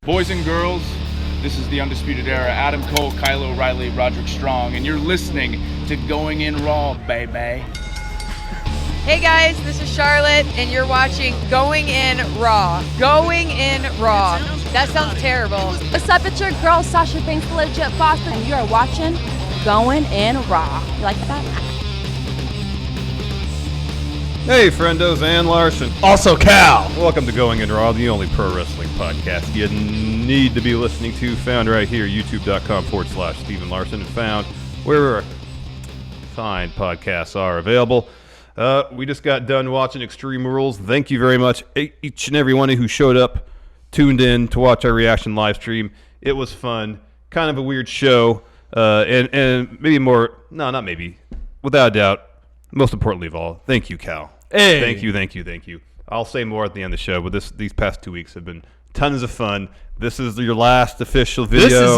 Boys and girls, this is the Undisputed Era. Adam Cole, Kyle O'Reilly, Roderick Strong, and you're listening to Going In Raw, baby. Hey guys, this is Charlotte, and you're watching Going In Raw. Going In Raw. That sounds terrible. What's up? It's your girl, Sasha Banks, the Legit Boss, and you are watching Going In Raw. You like that? Hey, friendos, and Larson. Also Cal. Welcome to Going In Raw, the only pro wrestling podcast you need to be listening to, found right here, youtube.com/Stephen Larson, and found wherever fine podcasts are available. We just got done watching Extreme Rules. Thank you very much, each and every one who showed up, tuned in to watch our reaction live stream. It was fun. Kind of a weird show, and maybe more, no, not maybe, without a doubt, most importantly of all, thank you, Cal. Hey. Thank you. I'll say more at the end of the show, but these past 2 weeks have been tons of fun. This is your last official video.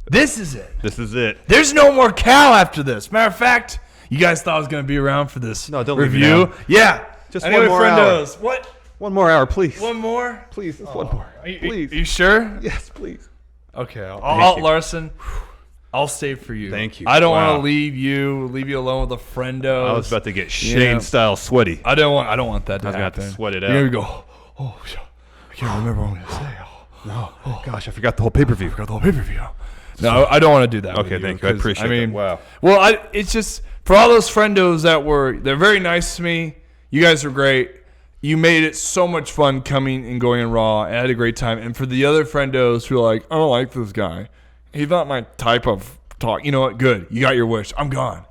This is it. There's no more Cal after this. Matter of fact, you guys thought I was going to be around for this don't review. Leave me now. Yeah. Just anyway, one more hour. What? One more hour, please. One more? Please, just one more. Please. Are you sure? Yes, please. Okay. Thank you. Larson, I'll stay for you. Thank you. I don't Wow. want to leave you alone with a friendo. I was about to get Shane-style sweaty. I don't want that to I was going to happen. have to sweat it out. You're going to go, oh, I can't remember what I'm going to say. No. Gosh, I forgot the whole pay-per-view. No, I don't want to do that. Okay, with thank you. I appreciate it. Wow. Well, it's just for all those friendos they're very nice to me. You guys are great. You made it so much fun coming and going in Raw. I had a great time. And for the other friendos who are like, I don't like this guy. He's not my type of talk. You know what? Good. You got your wish. I'm gone.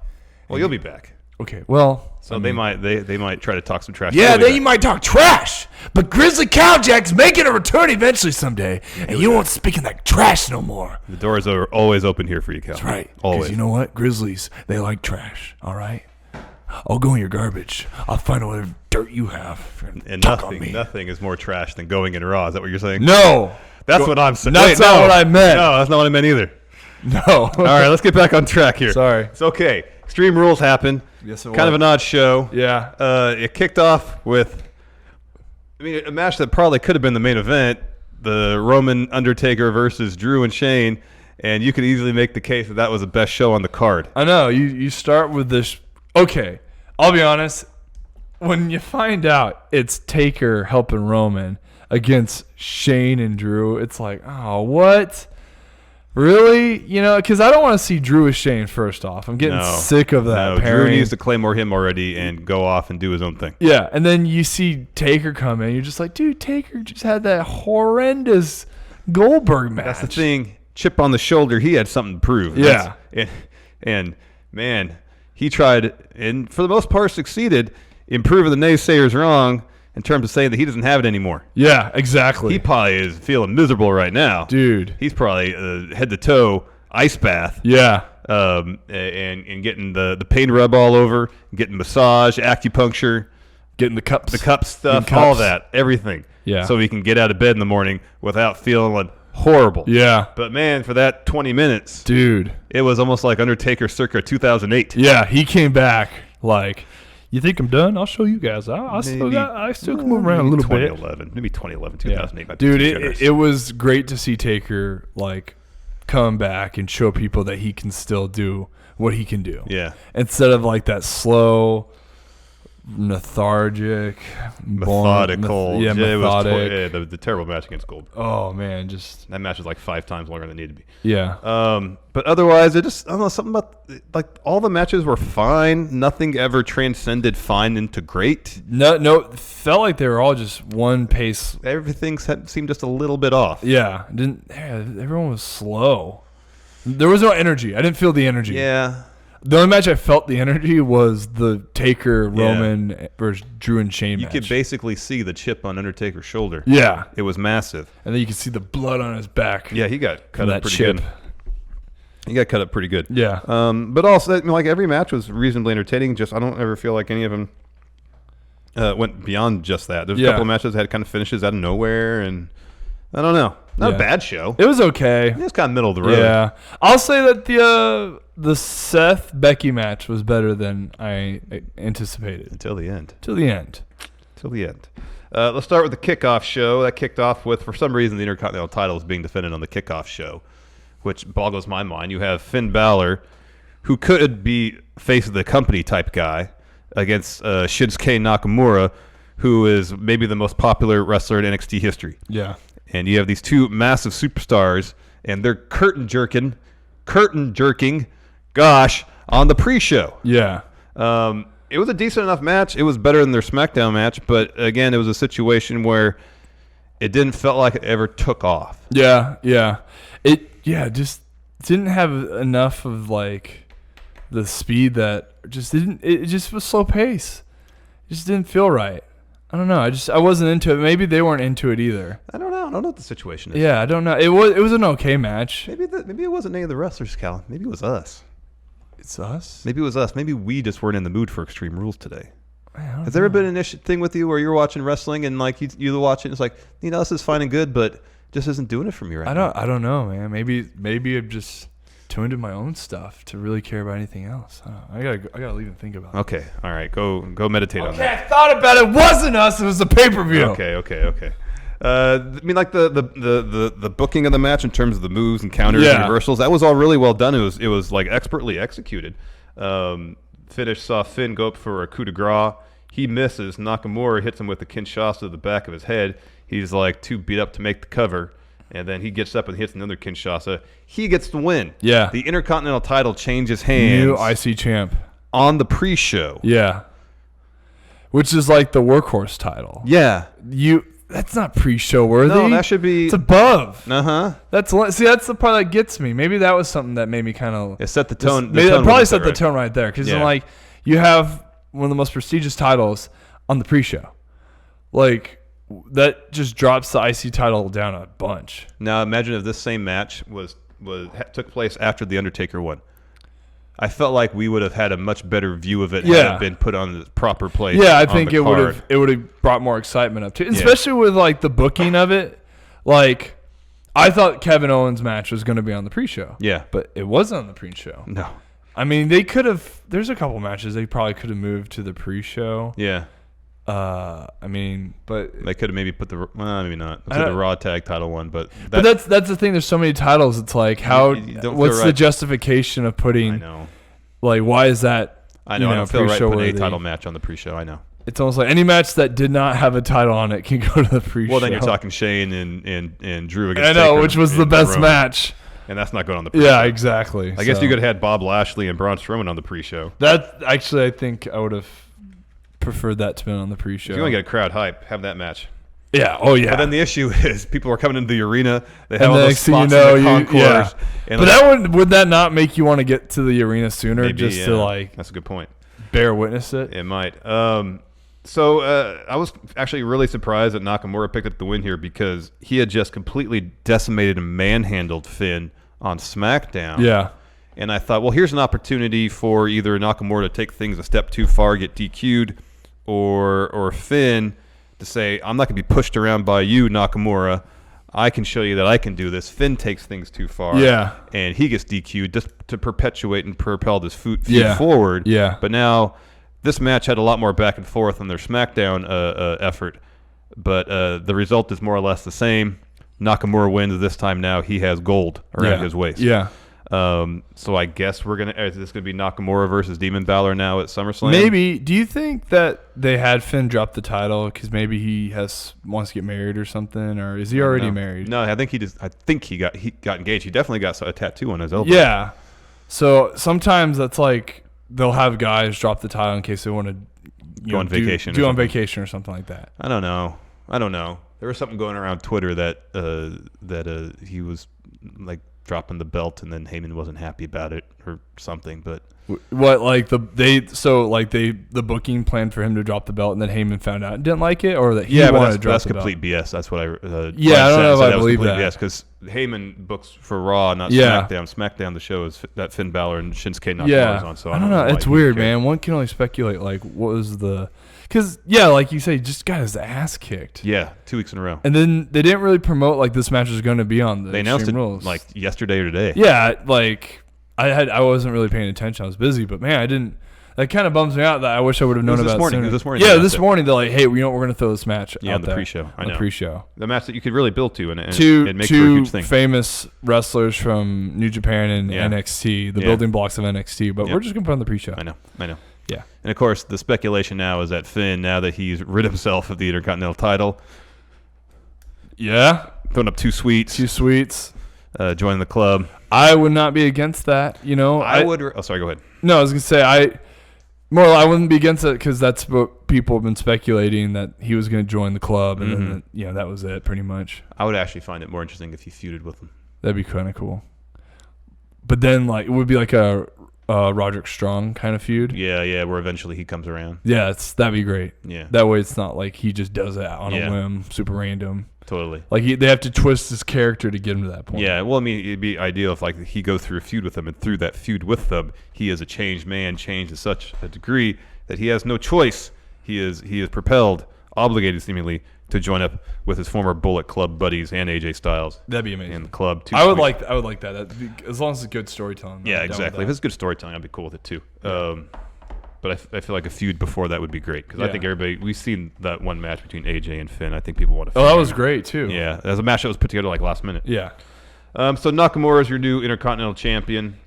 Well, you'll be back. Okay. Well, So they might try to talk some trash. yeah, you might talk trash, but Grizzly Cowjack's making a return eventually someday, and you won't speak in that trash no more. The doors are always open here for you, Cal. That's right. Always. Because you know what? Grizzlies, they like trash, all right? I'll go in your garbage. I'll find out whatever dirt you have. And talk on me. nothing is more trash than going in Raw. Is that what you're saying? No. That's what I'm saying. That's not what I meant. No, that's not what I meant either. No. All right, let's get back on track here. Sorry. It's okay. Extreme Rules happened. Yes, it Kind of an odd show. Yeah. It kicked off with, a match that probably could have been the main event, the Roman Undertaker versus Drew and Shane, and you could easily make the case that was the best show on the card. I know. You start with this. Okay. I'll be honest. When you find out it's Taker helping Roman against Shane and Drew, it's like, oh, what? Really? Because I don't want to see Drew with Shane first off. I'm getting sick of that pairing. Drew needs to claymore him already and go off and do his own thing. Yeah, and then you see Taker come in. You're just like, dude, Taker just had that horrendous Goldberg match. That's the thing. Chip on the shoulder. He had something to prove. Yeah. And man, he tried and for the most part succeeded in proving the naysayers wrong in terms of saying that he doesn't have it anymore. Yeah, exactly. He probably is feeling miserable right now. Dude. He's probably head to toe ice bath. Yeah. And getting the pain rub all over, getting massage, acupuncture, getting the cup stuff, all that, everything. Yeah. So he can get out of bed in the morning without feeling horrible. Yeah. But man, for that 20 minutes, dude, it was almost like Undertaker circa 2008. Yeah, he came back like, you think I'm done? I'll show you guys. I still can move around a little bit. Maybe 2011, 2008. Yeah. Dude, it was great to see Taker come back and show people that he can still do what he can do. Yeah. Instead of like that slow, lethargic, methodical. methodic. The terrible match against Goldberg. Oh man, that match was like 5 times longer than it needed to be. Yeah. But otherwise, I don't know, something about all the matches were fine. Nothing ever transcended fine into great. No, it felt like they were all just one pace. Everything seemed just a little bit off. Yeah. Everyone was slow. There was no energy. I didn't feel the energy. Yeah. The only match I felt the energy was the Taker, Roman versus Drew and Shane match. You could basically see the chip on Undertaker's shoulder. Yeah. It was massive. And then you could see the blood on his back. Yeah, he got cut up pretty chip. good. He got cut up pretty good. Yeah. But also, every match was reasonably entertaining. Just I don't ever feel like any of them went beyond just that. There's a couple of matches that had kind of finishes out of nowhere, and I don't know. Not a bad show. It was okay. It was kind of middle of the road. Yeah. I'll say that the Seth Becky match was better than I anticipated. Until the end. Till the end. Let's start with the kickoff show. That kicked off with, for some reason, the Intercontinental title is being defended on the kickoff show, which boggles my mind. You have Finn Balor, who could be face of the company type guy, against Shinsuke Nakamura, who is maybe the most popular wrestler in NXT history. Yeah. And you have these two massive superstars, and they're curtain jerking, gosh, on the pre-show. Yeah. It was a decent enough match. It was better than their SmackDown match, but again, it was a situation where it didn't feel like it ever took off. Yeah. It just didn't have enough of like the speed that it just was slow pace. It just didn't feel right. I don't know. I wasn't into it. Maybe they weren't into it either. I don't know what the situation is. Yeah, I don't know. It was an okay match. Maybe it wasn't any of the wrestlers, Cal. Maybe it was us. It's us? Maybe it was us. Maybe we just weren't in the mood for Extreme Rules today. Has there ever been an thing with you where you're watching wrestling and like you watch it and it's like, this is fine and good, but just isn't doing it for me right now? I don't know, man. Maybe I'm just too into my own stuff to really care about anything else. I gotta leave and think about it. Okay, all right, go meditate on that. I thought about it. It wasn't us. It was the pay-per-view. Okay. I mean, like the booking of the match in terms of the moves and counters and reversals, that was all really well done. It was like expertly executed. Finish saw Finn go up for a coup de grace. He misses. Nakamura hits him with the Kinshasa to the back of his head. He's like too beat up to make the cover. And then he gets up and hits another Kinshasa. He gets the win. Yeah. The Intercontinental title changes hands. New IC champ. On the pre-show. Yeah. Which is like the workhorse title. Yeah. That's not pre-show worthy. No, that should be. It's above. Uh-huh. That's the part that gets me. Maybe that was something that made me kind of. It set the tone. Probably set the tone right there. Because like, you have one of the most prestigious titles on the pre-show. Like, that just drops the IC title down a bunch. Now imagine if this same match took place after the Undertaker won. I felt like we would have had a much better view of it had it been put on the proper place. Yeah, I think it would have brought more excitement up to it, especially with like the booking of it. Like, I thought Kevin Owens' match was going to be on the pre-show. Yeah, but it wasn't on the pre-show. No, I mean they could have. There's a couple matches they probably could have moved to the pre-show. Yeah. I mean, but they could have maybe put maybe not. The Raw Tag Title one, but that's the thing. There's so many titles. It's like what's the justification of putting? I know. Like, why is that? I know. I don't feel right putting a title match on the pre-show. I know. It's almost like any match that did not have a title on it can go to the pre-show. Well, then you're talking Shane and Drew against. I know, Taker which was the best match. And that's not going on the pre-show. Yeah, exactly. I guess you could have had Bob Lashley and Braun Strowman on the pre-show. That actually, I think I would have preferred that to be on the pre-show. If you want to get a crowd hype, have that match. Yeah. Oh, yeah. But then the issue is people are coming into the arena. They have all those spots in the concourse. Yeah. But would that not make you want to get to the arena sooner? Maybe, just to like. That's a good point. Bear witness it. It might. So I was actually really surprised that Nakamura picked up the win here because he had just completely decimated and manhandled Finn on SmackDown. Yeah. And I thought, well, here's an opportunity for either Nakamura to take things a step too far, get DQ'd, or Finn to say, I'm not going to be pushed around by you, Nakamura. I can show you that I can do this. Finn takes things too far. Yeah. And he gets DQ'd just to perpetuate and propel this feud forward. Yeah. But now this match had a lot more back and forth on their SmackDown effort. But the result is more or less the same. Nakamura wins this time now. He has gold around his waist. Yeah. So I guess is this going to be Nakamura versus Demon Valor now at SummerSlam? Maybe. Do you think that they had Finn drop the title because maybe he wants to get married or something, or is he already married? No, I think he got engaged. He definitely got a tattoo on his elbow. Yeah. So sometimes that's like they'll have guys drop the title in case they want to go on vacation. Do on vacation or something like that. I don't know. There was something going around Twitter that he was like dropping the belt and then Heyman wasn't happy about it or something. But what, like the booking planned for him to drop the belt and then Heyman found out and didn't like it, or that he wanted to drop the belt? That's complete BS. That's what I I don't know if I believe that. Yes, because Heyman books for Raw, not SmackDown. SmackDown, the show is that Finn Balor and Shinsuke Nakamura is on. So I don't know. It's weird, man. One can only speculate. Like, what was the? Because like you say, just got his ass kicked. Yeah, 2 weeks in a row. And then they didn't really promote like this match was going to be on the. They announced it rules. like yesterday or today. Yeah, like I wasn't really paying attention. I was busy, but man, I didn't. That kind of bums me out that I wish I would have known about sooner. This morning. Yeah, this morning they're like, hey, you know what? We're going to throw this match out on the there. pre-show. I know. The pre-show. The match that you could really build to and make for a two huge thing. famous wrestlers from New Japan and NXT, the building blocks of NXT, but we're just going to put on the pre-show. I know. Yeah. And, of course, the speculation now is that Finn, now that he's rid himself of the Intercontinental title, throwing up 2 sweets. 2 sweets. Joining the club. I would not be against that. You know, I would. Sorry, go ahead. No, I was gonna say I wouldn't be against it because that's what people have been speculating, that he was gonna join the club, and then that was it pretty much. I would actually find it more interesting if he feuded with him. That'd be kind of cool. But then it would be like a Roderick Strong kind of feud. Yeah, where eventually he comes around. Yeah, that'd be great. Yeah. That way it's not like he just does it on a whim, super random. Totally. Like they have to twist his character to get him to that point. Yeah, well, I mean, it'd be ideal if he goes through a feud with them, and through that feud with them, he is a changed man, changed to such a degree that he has no choice. He is propelled, obligated seemingly, to join up with his former Bullet Club buddies and AJ Styles. That'd be amazing. In the club. I would like that. That'd be, as long as it's good storytelling. Yeah, exactly. If it's good storytelling, I'd be cool with it too. Yeah. But I feel like a feud before that would be great because I think we've seen that one match between AJ and Finn. I think people want to. Oh, that was great too. Yeah, that was a match that was put together last minute. Yeah. So Nakamura is your new Intercontinental Champion.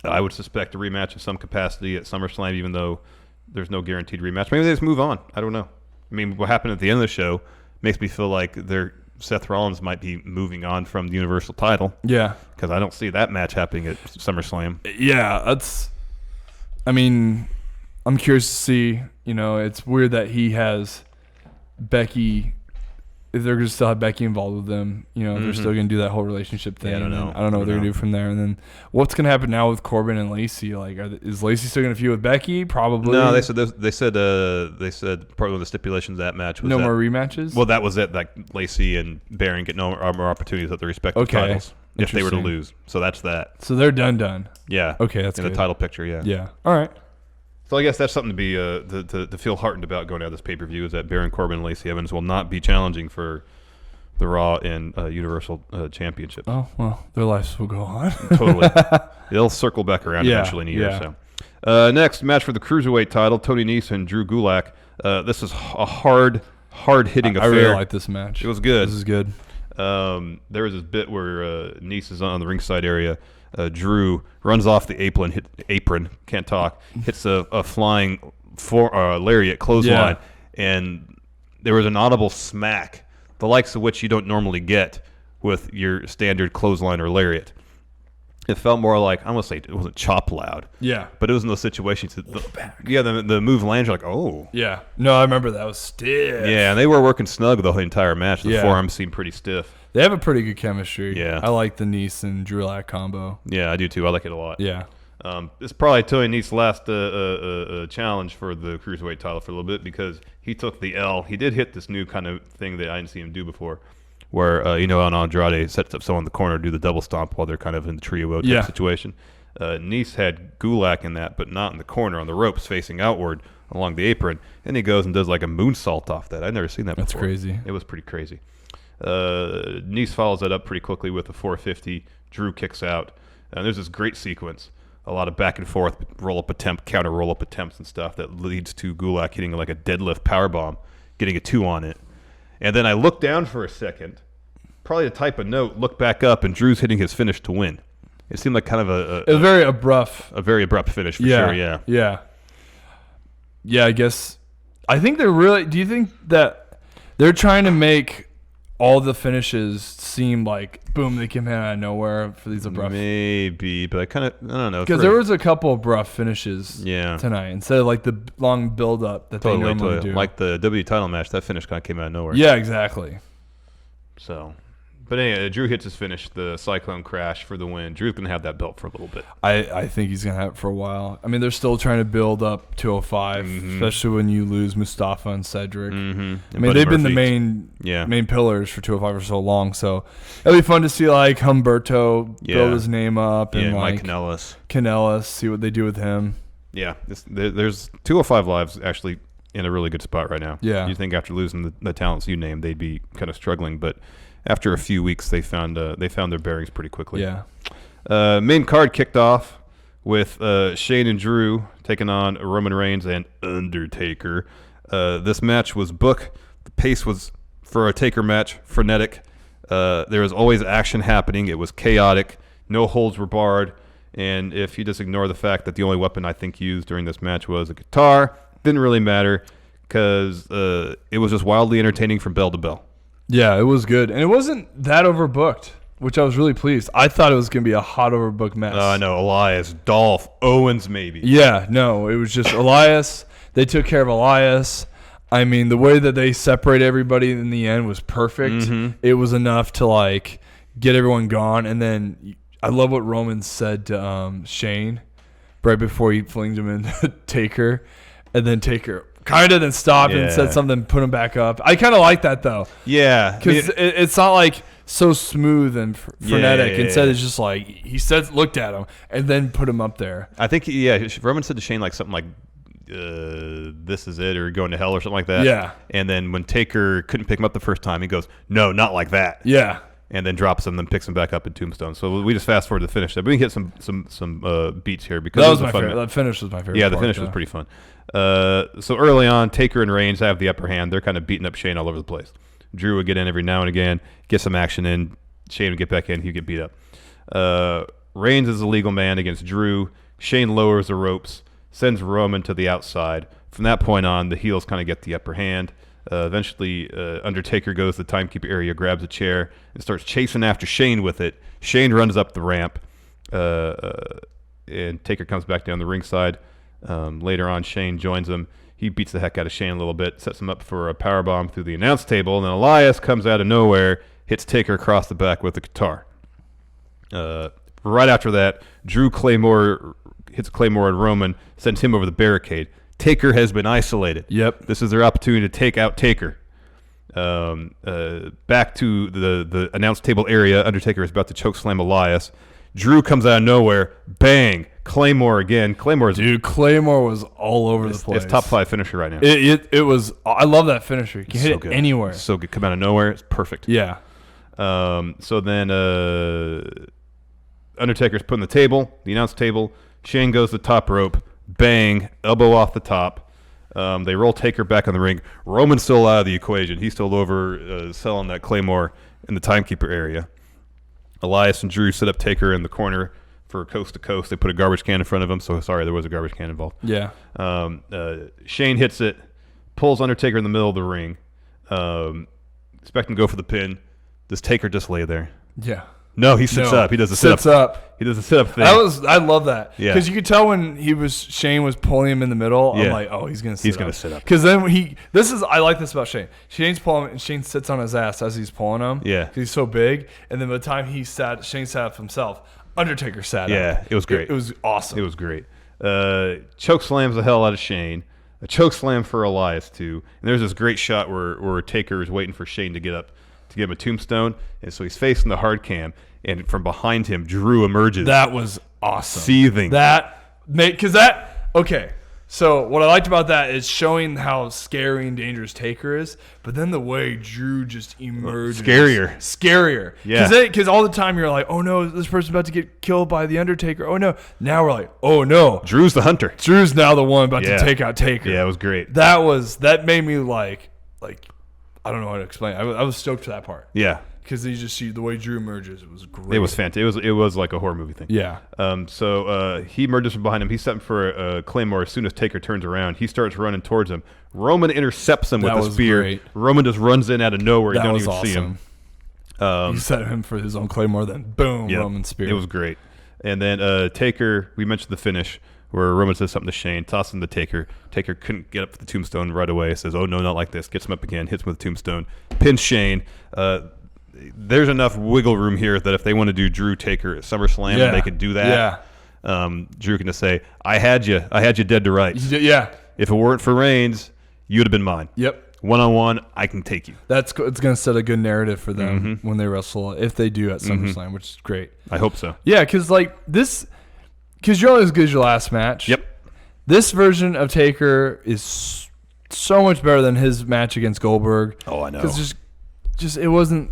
I would suspect a rematch of some capacity at SummerSlam, even though there's no guaranteed rematch. Maybe they just move on. I don't know. I mean, what happened at the end of the show makes me feel like Seth Rollins might be moving on from the Universal title. Yeah. Because I don't see that match happening at SummerSlam. Yeah, I'm curious to see. You know, it's weird that he has Becky. If they're going to still have Becky involved with them, you know, they're still going to do that whole relationship thing. Yeah, I don't know. I don't know what they're going to do from there. And then what's going to happen now with Corbin and Lacey? Like, is Lacey still going to feud with Becky? Probably. No, they said part of the stipulations of that match was no more rematches. Well, that was it. Like Lacey and Baron get no more opportunities at their respective titles if they were to lose. So that's that. So they're done. Yeah. Okay, that's in good. The title picture. Yeah. Yeah. All right. So I guess that's something to be to feel heartened about going out of this pay-per-view is that Baron Corbin and Lacey Evans will not be challenging for the Raw and Universal Championship. Oh, well, their lives will go on. Totally. They'll circle back around eventually in a year. So. Next, match for the Cruiserweight title, Tony Nese and Drew Gulak. This is a hard-hitting affair. I really like this match. It was good. This is good. There was this bit where Nese is on the ringside area. Drew runs off the apron, can't talk, hits a flying lariat clothesline, and there was an audible smack, the likes of which you don't normally get with your standard clothesline or lariat. It felt more like, I almost say it wasn't chop loud. Yeah. But it was in those situations. The move lands, you're like, oh. Yeah. No, I remember that was stiff. Yeah, and they were working snug the entire match. The forearms seemed pretty stiff. They have a pretty good chemistry. Yeah. I like the Nese and Drew Gulak combo. Yeah, I do too. I like it a lot. Yeah. It's probably Tony Nese's last challenge for the Cruiserweight title for a little bit because he took the L. He did hit this new kind of thing that I didn't see him do before where, on Andrade sets up someone in the corner to do the double stomp while they're kind of in the trio type situation. Nese had Gulak in that, but not in the corner on the ropes facing outward along the apron. And he goes and does like a moonsault off that. I'd never seen that before. That's crazy. It was pretty crazy. Nese follows that up pretty quickly with a 450. Drew kicks out. And there's this great sequence. A lot of back and forth, roll-up attempt, counter roll-up attempts and stuff that leads to Gulak hitting like a deadlift powerbomb, getting a 2 on it. And then I look down for a second, probably to type a note, look back up, and Drew's hitting his finish to win. It seemed like kind of a very abrupt finish for sure, yeah. Yeah. Yeah, I guess. I think they're really, do you think that they're trying to make all the finishes seem like, boom, they came in out of nowhere for these abrupt? Maybe, but I don't know. Because there was a couple of abrupt finishes tonight instead of like the long build-up that they normally do. Like the WWE title match, that finish kind of came out of nowhere. Yeah, exactly. So, but anyway, Drew hits his finish, the Cyclone Crash for the win. Drew's going to have that belt for a little bit. I think he's going to have it for a while. I mean, they're still trying to build up 205, especially when you lose Mustafa and Cedric. I mean, they've been the main pillars for 205 for so long. So it'll be fun to see like Humberto build his name up and like Mike Kanellis, see what they do with him. Yeah, there's 205 Live's actually in a really good spot right now. Yeah, you think after losing the talents you named, they'd be kind of struggling, but after a few weeks, they found their bearings pretty quickly. Yeah. Main card kicked off with Shane and Drew taking on Roman Reigns and Undertaker. This match was booked. The pace was, for a Taker match, frenetic. There was always action happening. It was chaotic. No holds were barred. And if you just ignore the fact that the only weapon I think used during this match was a guitar, didn't really matter because it was just wildly entertaining from bell to bell. Yeah, it was good. And it wasn't that overbooked, which I was really pleased. I thought it was going to be a hot overbooked mess. I know. Elias, Dolph, Owens maybe. Yeah, no, it was just Elias. They took care of Elias. I mean, the way that they separate everybody in the end was perfect. Mm-hmm. It was enough to, like, get everyone gone. And then I love what Roman said to Shane right before he flings him into Taker. And then Taker kind of then stopped and said something, put him back up. I kind of like that, though. Yeah. Because it's not, like, so smooth and frenetic. Yeah. Instead, it's just like he said, looked at him, and then put him up there. I think, Roman said to Shane like something like, this is it, or going to hell or something like that. Yeah. And then when Taker couldn't pick him up the first time, he goes, no, not like that. Yeah. And then drops him, then picks him back up in Tombstone. So we just fast forward to the finish. But we can hit some beats here because That was it my fun favorite. match. That finish was my favorite. Yeah, the part, finish though. was pretty fun. So early on, Taker and Reigns have the upper hand. They're kind of beating up Shane all over the place. Drew would get in every now and again, get some action in. Shane would get back in. He'd get beat up. Reigns is a legal man against Drew. Shane lowers the ropes, sends Roman to the outside. From that point on, the heels kind of get the upper hand. Eventually, Undertaker goes to the timekeeper area, grabs a chair, and starts chasing after Shane with it. Shane runs up the ramp, and Taker comes back down the ringside. Later on, Shane joins him. He beats the heck out of Shane a little bit, sets him up for a powerbomb through the announce table, and then Elias comes out of nowhere, hits Taker across the back with a guitar. Right after that, Drew hits Claymore and Roman, sends him over the barricade. Taker has been isolated. Yep. This is their opportunity to take out Taker. Back to the announce table area, Undertaker is about to chokeslam Elias. Drew comes out of nowhere. Bang. Claymore again. Claymore was all over the place. It's top 5 finisher right now. It was. I love that finisher. You can hit it good. anywhere. It's so good. Come out of nowhere. It's perfect. Yeah. So then Undertaker's put on the table, the announce table. Shane goes to the top rope. Bang. Elbow off the top. They roll Taker back on the ring. Roman's still out of the equation. He's still over selling that Claymore in the timekeeper area. Elias and Drew set up Taker in the corner for coast to coast. They put a garbage can in front of him. So sorry, there was a garbage can involved. Yeah. Shane hits it, pulls Undertaker in the middle of the ring, expecting to go for the pin. Does Taker just lay there? Yeah. No, he sits up. He does the sits up. He does the sit up thing. I love that. Yeah. Because you could tell when Shane was pulling him in the middle. Yeah. I'm like, oh, he's gonna sit up. He's gonna sit up. Because then I like this about Shane. Shane's pulling him, and Shane sits on his ass as he's pulling him. Yeah. 'Cause he's so big. And then by the time Shane sat up himself, Undertaker sat up. Yeah, it was great. It was awesome. It was great. Choke slams the hell out of Shane. A choke slam for Elias too. And there's this great shot where Taker is waiting for Shane to get up to give him a tombstone, and so he's facing the hard cam, and from behind him, Drew emerges. That was awesome. Seething. Okay. So what I liked about that is showing how scary and dangerous Taker is, but then the way Drew just emerges. Scarier. Yeah. Because all the time you're like, oh no, this person's about to get killed by the Undertaker. Oh no. Now we're like, oh no. Drew's the hunter. Drew's now the one about Yeah. to take out Taker. Yeah, it was great. That made me like I don't know how to explain it. I was stoked for that part. Yeah. Because you just see the way Drew emerges. It was great. It was fantastic. It was like a horror movie thing. Yeah. So he emerges from behind him. He's setting for a Claymore. As soon as Taker turns around, he starts running towards him. Roman intercepts him with a spear. Great. Roman just runs in out of nowhere. You That don't was even awesome. see him. He set him for his own Claymore, then boom, Yep. Roman spear. It was great. And then Taker, we mentioned the finish where Roman says something to Shane, tosses him to Taker. Taker couldn't get up for the tombstone right away. Says, oh, no, not like this. Gets him up again, hits him with the tombstone, pins Shane. There's enough wiggle room here that if they want to do Drew Taker at SummerSlam, they could do that. Yeah. Drew can just say, I had you dead to rights. Yeah. If it weren't for Reigns, you'd have been mine. Yep. One-on-one, I can take you. It's going to set a good narrative for them when they wrestle, if they do at SummerSlam, which is great. I hope so. Yeah, because you're only as good as your last match. Yep. This version of Taker is so much better than his match against Goldberg. Oh, I know. Because just it wasn't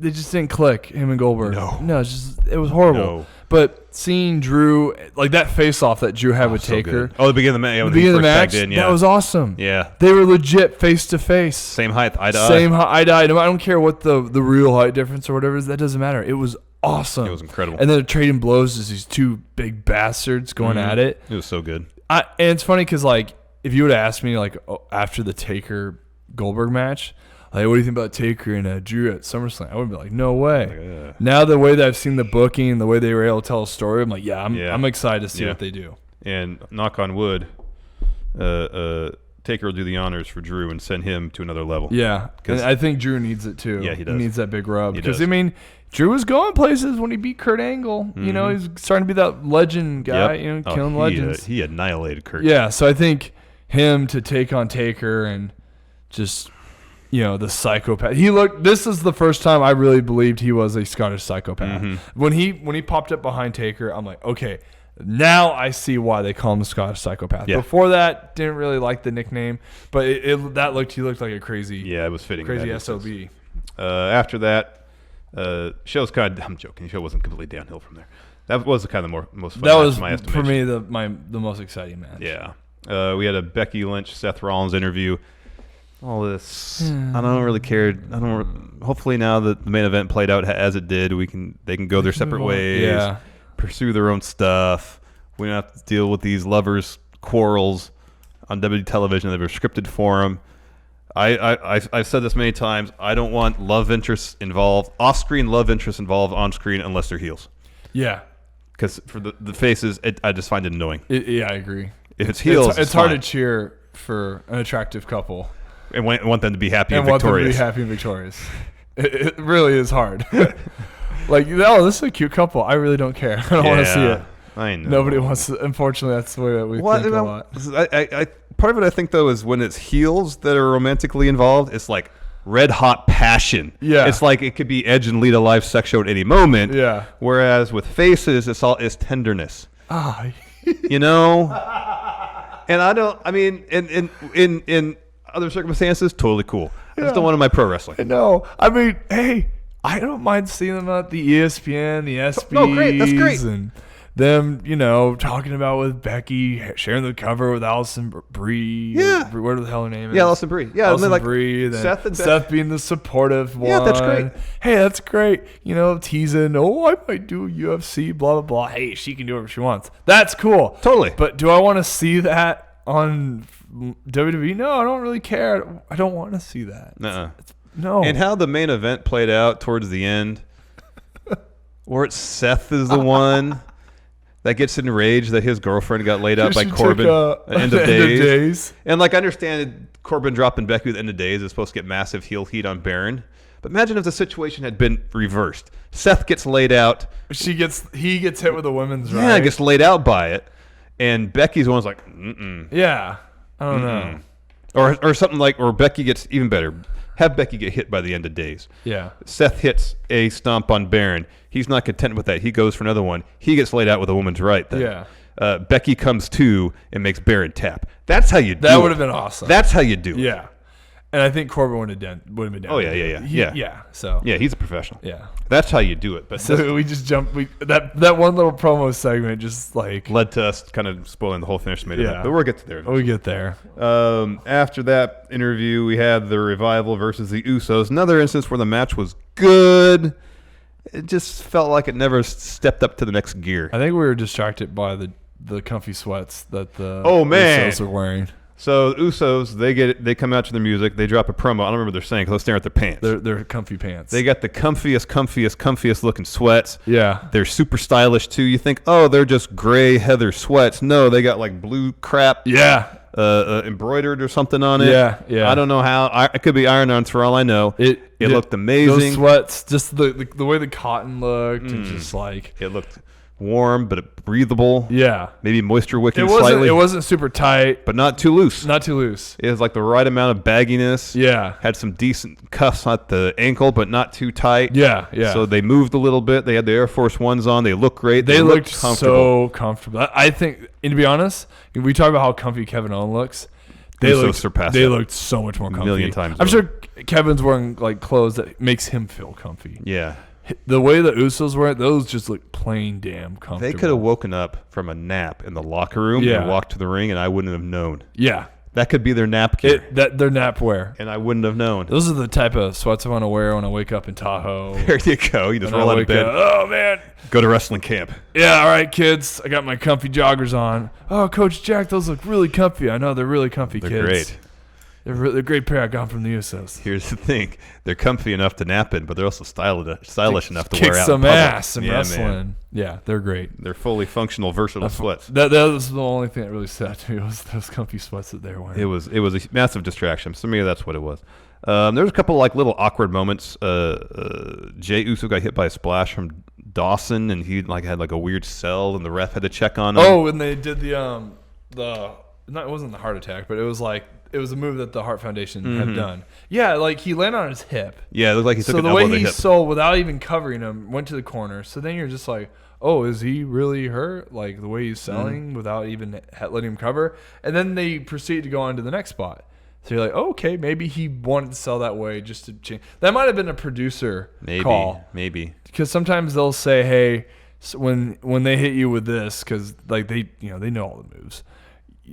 they just didn't click, him and Goldberg. No, it was horrible. No. But seeing Drew, like that face-off that Drew had with Taker. Good. Oh, the beginning of the match. The beginning of the match, that was awesome. Yeah. They were legit face-to-face. Same height, eye to eye. Same eye to eye. I don't care what the real height difference or whatever is. That doesn't matter. It was awesome. It was incredible. And then they're trading blows as these two big bastards going at it. It was so good. And it's funny because, like, if you would have asked me, like, after the Taker-Goldberg match, like, what do you think about Taker and Drew at SummerSlam? I would be like, no way. Now the way that I've seen the booking, the way they were able to tell a story, I'm like, I'm excited to see what they do. And knock on wood, Taker will do the honors for Drew and send him to another level. Yeah, and I think Drew needs it too. Yeah, he does. He needs that big rub. Because, I mean, Drew was going places when he beat Kurt Angle. You know, he's starting to be that legend guy, killing legends. He annihilated Kurt. Yeah, so I think him to take on Taker and just... the psychopath. This is the first time I really believed he was a Scottish psychopath. When he popped up behind Taker, I'm like, okay, now I see why they call him a Scottish psychopath. Yeah. Before that, didn't really like the nickname, but he looked like a crazy, Yeah, it was fitting. crazy SOB. After that, show's kind of, I'm joking. The show wasn't completely downhill from there. That was the kind of most fun That match was, in my estimation. for me, the most exciting match. Yeah. We had a Becky Lynch, Seth Rollins interview. All this, I don't really care. Hopefully now that the main event played out as it did, they can go their separate ways, pursue their own stuff. We don't have to deal with these lovers' quarrels on WWE television. They were scripted for them. I've said this many times. I don't want love interests involved, off-screen love interests involved on screen unless they're heels. Yeah. Because for the faces, I just find it annoying. I agree. If it's heels, it's hard to cheer for an attractive couple. And want them to be happy and victorious. It really is hard. Like, this is a cute couple. I really don't care. I don't want to see it. I know. Nobody wants to. Unfortunately, that's the way that we think a lot. Part of it, I think, though, is when it's heels that are romantically involved, it's like red hot passion. Yeah. It's like it could be Edge and Lita live sex show at any moment. Yeah. Whereas with faces, it's tenderness. And in other circumstances, totally cool. I just don't want them in my pro wrestling. No, I mean, hey, I don't mind seeing them at the ESPN, the ESPYs. No, great. That's great. And them, talking about with Becky, sharing the cover with Allison Brie. Yeah. What the hell her name is? Yeah, Allison Brie. Yeah, Allison Brie. Then Seth being the supportive one. Yeah, that's great. Hey, that's great. Teasing, I might do UFC, blah, blah, blah. Hey, she can do whatever she wants. That's cool. Totally. But do I want to see that on WWE? No, I don't really care. I don't want to see that. No. And how the main event played out towards the end, where Seth is the one that gets enraged that his girlfriend got laid out by Corbin at the end of days. And I understand Corbin dropping Becky at the end of days is supposed to get massive heel heat on Baron. But imagine if the situation had been reversed. Seth gets laid out. He gets hit with a women's right. Yeah, gets laid out by it. And Becky's the one's like, Yeah. I don't know. Or something like, or Becky gets even better. Have Becky get hit by the end of days. Yeah. Seth hits a stomp on Baron. He's not content with that. He goes for another one. He gets laid out with a woman's right then. Yeah. Becky comes to and makes Baron tap. That's how you do it. That would have been awesome. That's how you do it. Yeah. And I think Corbin would have been down. Oh, yeah. So. Yeah, he's a professional. Yeah. That's how you do it. But so we just jumped. That one little promo segment just led to us kind of spoiling the whole finish main event. But we'll get to there. We get there. After that interview, we had the Revival versus the Usos. Another instance where the match was good. It just felt like it never stepped up to the next gear. I think we were distracted by the comfy sweats that the Usos are wearing. So the Usos, they come out to the music, they drop a promo. I don't remember what they're saying because I was staring at their pants. They're comfy pants. They got the comfiest looking sweats. Yeah. They're super stylish too. You think, they're just gray heather sweats. No, they got like blue crap. Yeah. Embroidered or something on it. Yeah. I don't know how. It could be iron-ons for all I know. It looked amazing. Those sweats, just the way the cotton looked, and just like it looked warm but breathable. Yeah, maybe moisture wicking slightly. It wasn't super tight, but not too loose. It was like the right amount of bagginess. Yeah, had some decent cuffs at the ankle, but not too tight. Yeah. So they moved a little bit. They had the Air Force Ones on. They looked great. They looked comfortable. So comfortable. I think, and to be honest, we talk about how comfy Kevin Owens looks. Usos surpassed They that looked so much more comfy. a million times I'm over. sure Kevin's wearing like clothes that makes him feel comfy. Yeah. The way the Usos wear it, those just look plain damn comfortable. They could have woken up from a nap in the locker room and walked to the ring, and I wouldn't have known. Yeah. That could be their nap gear. Their nap wear. And I wouldn't have known. Those are the type of sweats I want to wear when I wake up in Tahoe. There you go. You just When roll I out of wake bed. up, oh, man. Go to wrestling camp. Yeah, all right, kids. I got my comfy joggers on. Oh, Coach Jack, those look really comfy. I know they're really comfy, They're kids. great. They're a great pair I got from the Usos. Here's the thing. They're comfy enough to nap in, but they're also stylish enough to Kick wear out some in public. ass in Yeah, wrestling. man. Yeah, they're great. They're fully functional, versatile sweats. That was the only thing that really stood out to me was those comfy sweats that they were wearing. It was a massive distraction. So maybe that's what it was. There was a couple like little awkward moments. Jey Uso got hit by a splash from Dawson, and he like had like a weird sell, and the ref had to check on him. Oh, and they did it wasn't the heart attack, but it was a move that the Heart Foundation had done. Yeah, like he landed on his hip. Yeah, it looked like he took So an the elbow way to the he hip. sold without even covering him went to the corner. So then you're just like, oh, is he really hurt? Like the way he's selling without even letting him cover. And then they proceed to go on to the next spot. So you're like, oh, okay, maybe he wanted to sell that way just to change. That might have been a producer call. Maybe. Because sometimes they'll say, hey, so when they hit you with this, because like they know all the moves,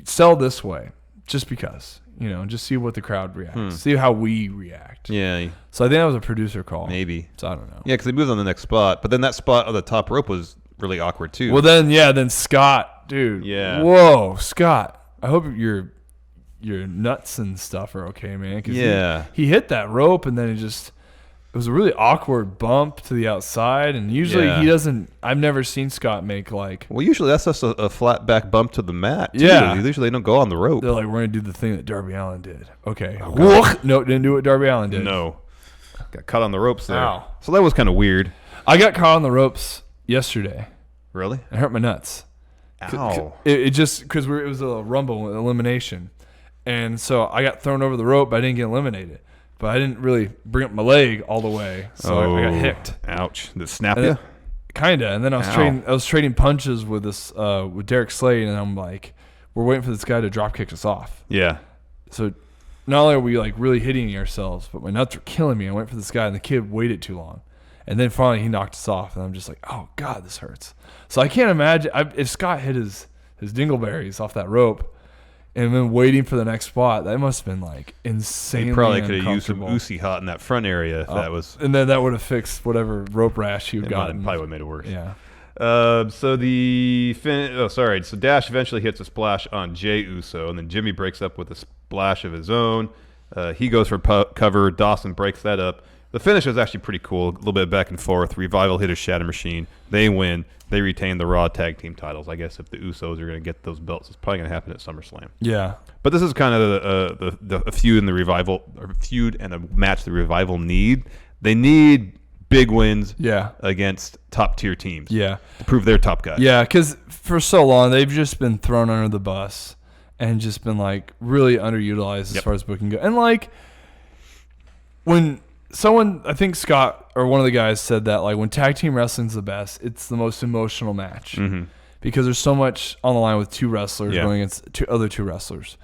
sell this way just because. Just see what the crowd reacts. See how we react. Yeah, So I think that was a producer call. maybe. So I don't know. Yeah, because they moved on the next spot, but then that spot on the top rope was really awkward too. Well, then Scott, dude. Yeah. Whoa, Scott. I hope your nuts and stuff are okay, man. 'Cause Yeah. He hit that rope, and then it was a really awkward bump to the outside, and usually he doesn't. I've never seen Scott make like. Well, usually that's just a flat back bump to the mat. Too. Yeah. Usually they don't go on the rope. They're like, we're gonna do the thing that Darby Allin did. Okay. No, didn't do what Darby Allin did. No. Got caught on the ropes there. Ow. So that was kind of weird. I got caught on the ropes yesterday. Really? I hurt my nuts. Ow. It just because it was a rumble elimination, and so I got thrown over the rope, but I didn't get eliminated. But I didn't really bring up my leg all the way, so I got hicked. Ouch! Did it snap And you? Kinda, and then I was trading punches with with Derek Slade, and I'm like, we're waiting for this guy to drop kick us off. Yeah. So not only are we like really hitting ourselves, but my nuts are killing me. I went for this guy, and the kid waited too long, and then finally he knocked us off, and I'm just like, oh god, this hurts. So I can't imagine if Scott hit his dingleberries off that rope. And then waiting for the next spot, that must have been like insanely They probably could have used some uncomfortable. Uzi hot in that front area if that was. And then that would have fixed whatever rope rash you'd It gotten. probably would have made it worse. Yeah. So Dash eventually hits a splash on Jey Uso, and then Jimmy breaks up with a splash of his own. He goes for cover. Dawson breaks that up. The finish was actually pretty cool. A little bit back and forth. Revival hit a Shatter Machine. They win. They retain the Raw Tag Team titles. I guess if the Usos are going to get those belts, it's probably going to happen at SummerSlam. Yeah. But this is kind of the feud in the Revival, or feud and a match the Revival need. They need big wins against top tier teams. Yeah. To prove they're top guys. Yeah, because for so long they've just been thrown under the bus and just been like really underutilized as far as booking goes. And like when someone, I think Scott or one of the guys said that like when tag team wrestling's the best, it's the most emotional match because there's so much on the line with two wrestlers going against two wrestlers.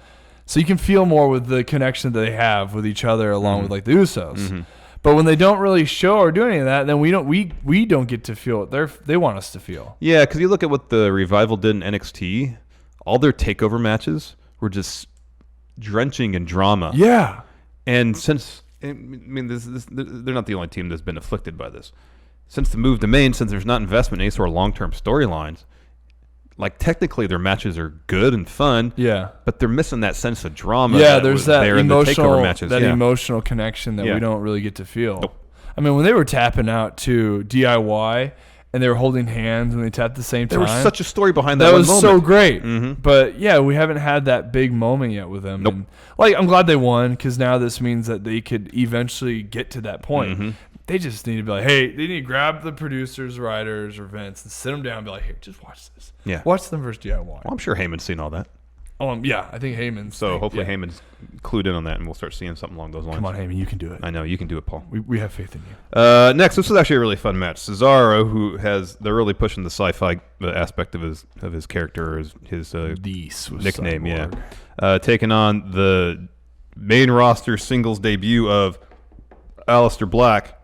So you can feel more with the connection that they have with each other along with like the Usos. But when they don't really show or do any of that, then we don't get to feel what they want us to feel. Yeah, because you look at what the Revival did in NXT, all their takeover matches were just drenching in drama. Yeah. And since, I mean, they're not the only team that's been afflicted by this. Since the move to main, since there's not investment in any sort of long-term storylines, like technically their matches are good and fun. Yeah. But they're missing that sense of drama. Yeah, there's that emotional, matches. Emotional connection that we don't really get to feel. Nope. I mean, when they were tapping out to DIY and they were holding hands and they tapped at the same time. There was such a story behind that. That one was moment. so great. But yeah, we haven't had that big moment yet with them. Nope. And, like, I'm glad they won because now this means that they could eventually get to that point. They just need to be like, hey, they need to grab the producers, writers, or Vince and sit them down and be like, here, just watch this. Yeah. Watch them versus DIY. Well, I'm sure Heyman's seen all that. Yeah, I think Heyman's. So hopefully yeah. Heyman's clued in on that, and we'll start seeing something along those lines. Come on, Heyman, you can do it. I know you can do it, Paul. We have faith in you. Next, this was actually a really fun match. Cesaro, they're really pushing the sci-fi aspect of his character, his The Swiss nickname, Cyborg. taking on the main roster singles debut of Aleister Black.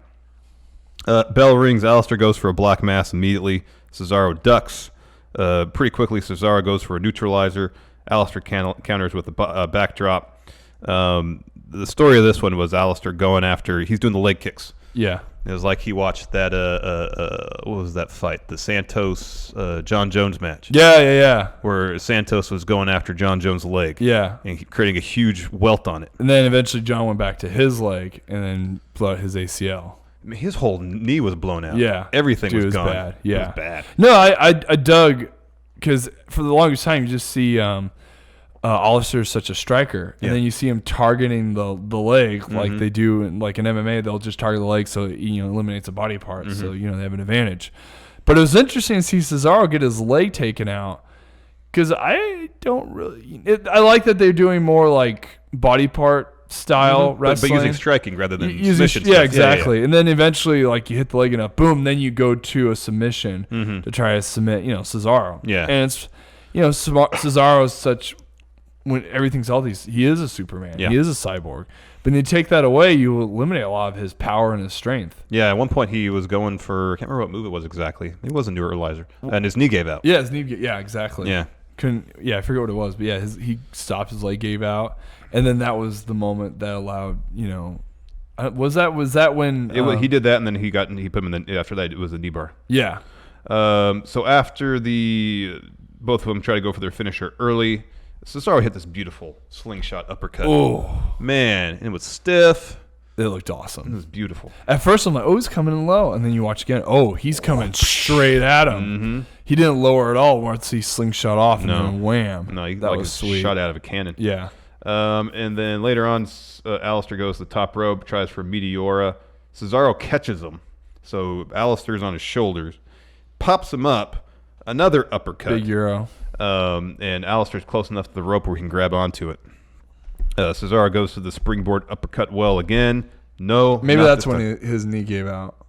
Bell rings. Aleister goes for a black mass immediately. Cesaro ducks. Pretty quickly, Cesaro goes for a neutralizer. Aleister counters with a backdrop. The story of this one was Aleister going after. He's doing the leg kicks. Yeah. It was like he watched that. What was that fight? The Santos John Jones match. Yeah. Where Santos was going after John Jones' leg. Yeah. And creating a huge welt on it. And then eventually John went back to his leg and then blew out his ACL. I mean, his whole knee was blown out. Yeah. Everything was It was gone. bad. Yeah. It was bad. No, I dug because for the longest time you just see Aleister is such a striker, and then you see him targeting the leg like they do in MMA. They'll just target the leg so it eliminates a body part, so they have an advantage. But it was interesting to see Cesaro get his leg taken out because I don't really. I like that they're doing more like body part style wrestling, but using striking rather than using, submission. yeah, stuff. exactly. Yeah. And then eventually, like you hit the leg enough, boom, then you go to a submission to try to submit, Cesaro. Yeah. And it's, Cesaro's such. When everything's healthy, he is a Superman. Yeah. He is a cyborg. But when you take that away, you eliminate a lot of his power and his strength. Yeah, at one point he was going for, I can't remember what move it was exactly. It was a neutralizer. And his knee gave out. Yeah, his knee. Yeah, exactly. Yeah. I forget what it was, but yeah, he stopped. His leg gave out, and then that was the moment that allowed. Was that when He did that, and then he put him in after that it was a knee bar. Yeah. So after both of them try to go for their finisher early, Cesaro hit this beautiful slingshot uppercut. Oh man, and it was stiff. It looked It awesome. was beautiful. At first, I'm like, oh, he's coming in low. And then you watch again. Oh, he's coming straight at him. He didn't lower at all once he slingshot off and then wham. No, he that was sweet. shot out of a cannon. Yeah. And then later on, Aleister goes to the top rope, tries for Meteora. Cesaro catches him. So Aleister's on his shoulders, pops him up, another uppercut. Big Euro. And Aleister's close enough to the rope where he can grab onto it. Cesaro goes to the springboard uppercut well again. No. Maybe that's when his knee gave out.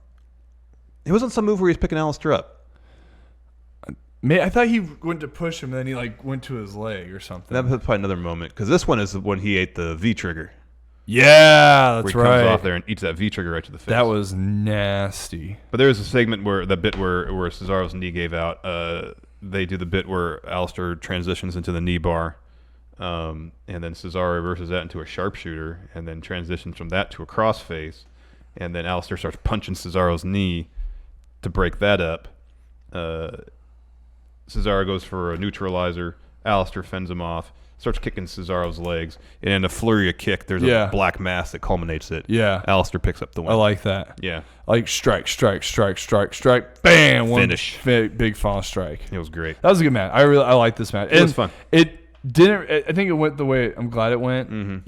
It wasn't some move where he's picking Aleister up. I thought he went to push him, and then he went to his leg or something. That was probably another moment, because this one is when he ate the V trigger. Yeah, that's where he right. comes off there and eats that V trigger right to the face. That was nasty. But there was a segment where Cesaro's knee gave out. They do the bit where Aleister transitions into the knee bar, and then Cesaro reverses that into a sharpshooter, and then transitions from that to a crossface, and then Aleister starts punching Cesaro's knee to break that up. Cesaro goes for a neutralizer. Aleister fends him off, starts kicking Cesaro's legs, and in a flurry of kick, there's a black mass that culminates it. Yeah. Aleister picks up the win. I like that. Yeah. Like strike, bam, Finish. Big final strike. It was great. That was a good match. I like this match. It was fun. It didn't. I think it went the way I'm glad it went.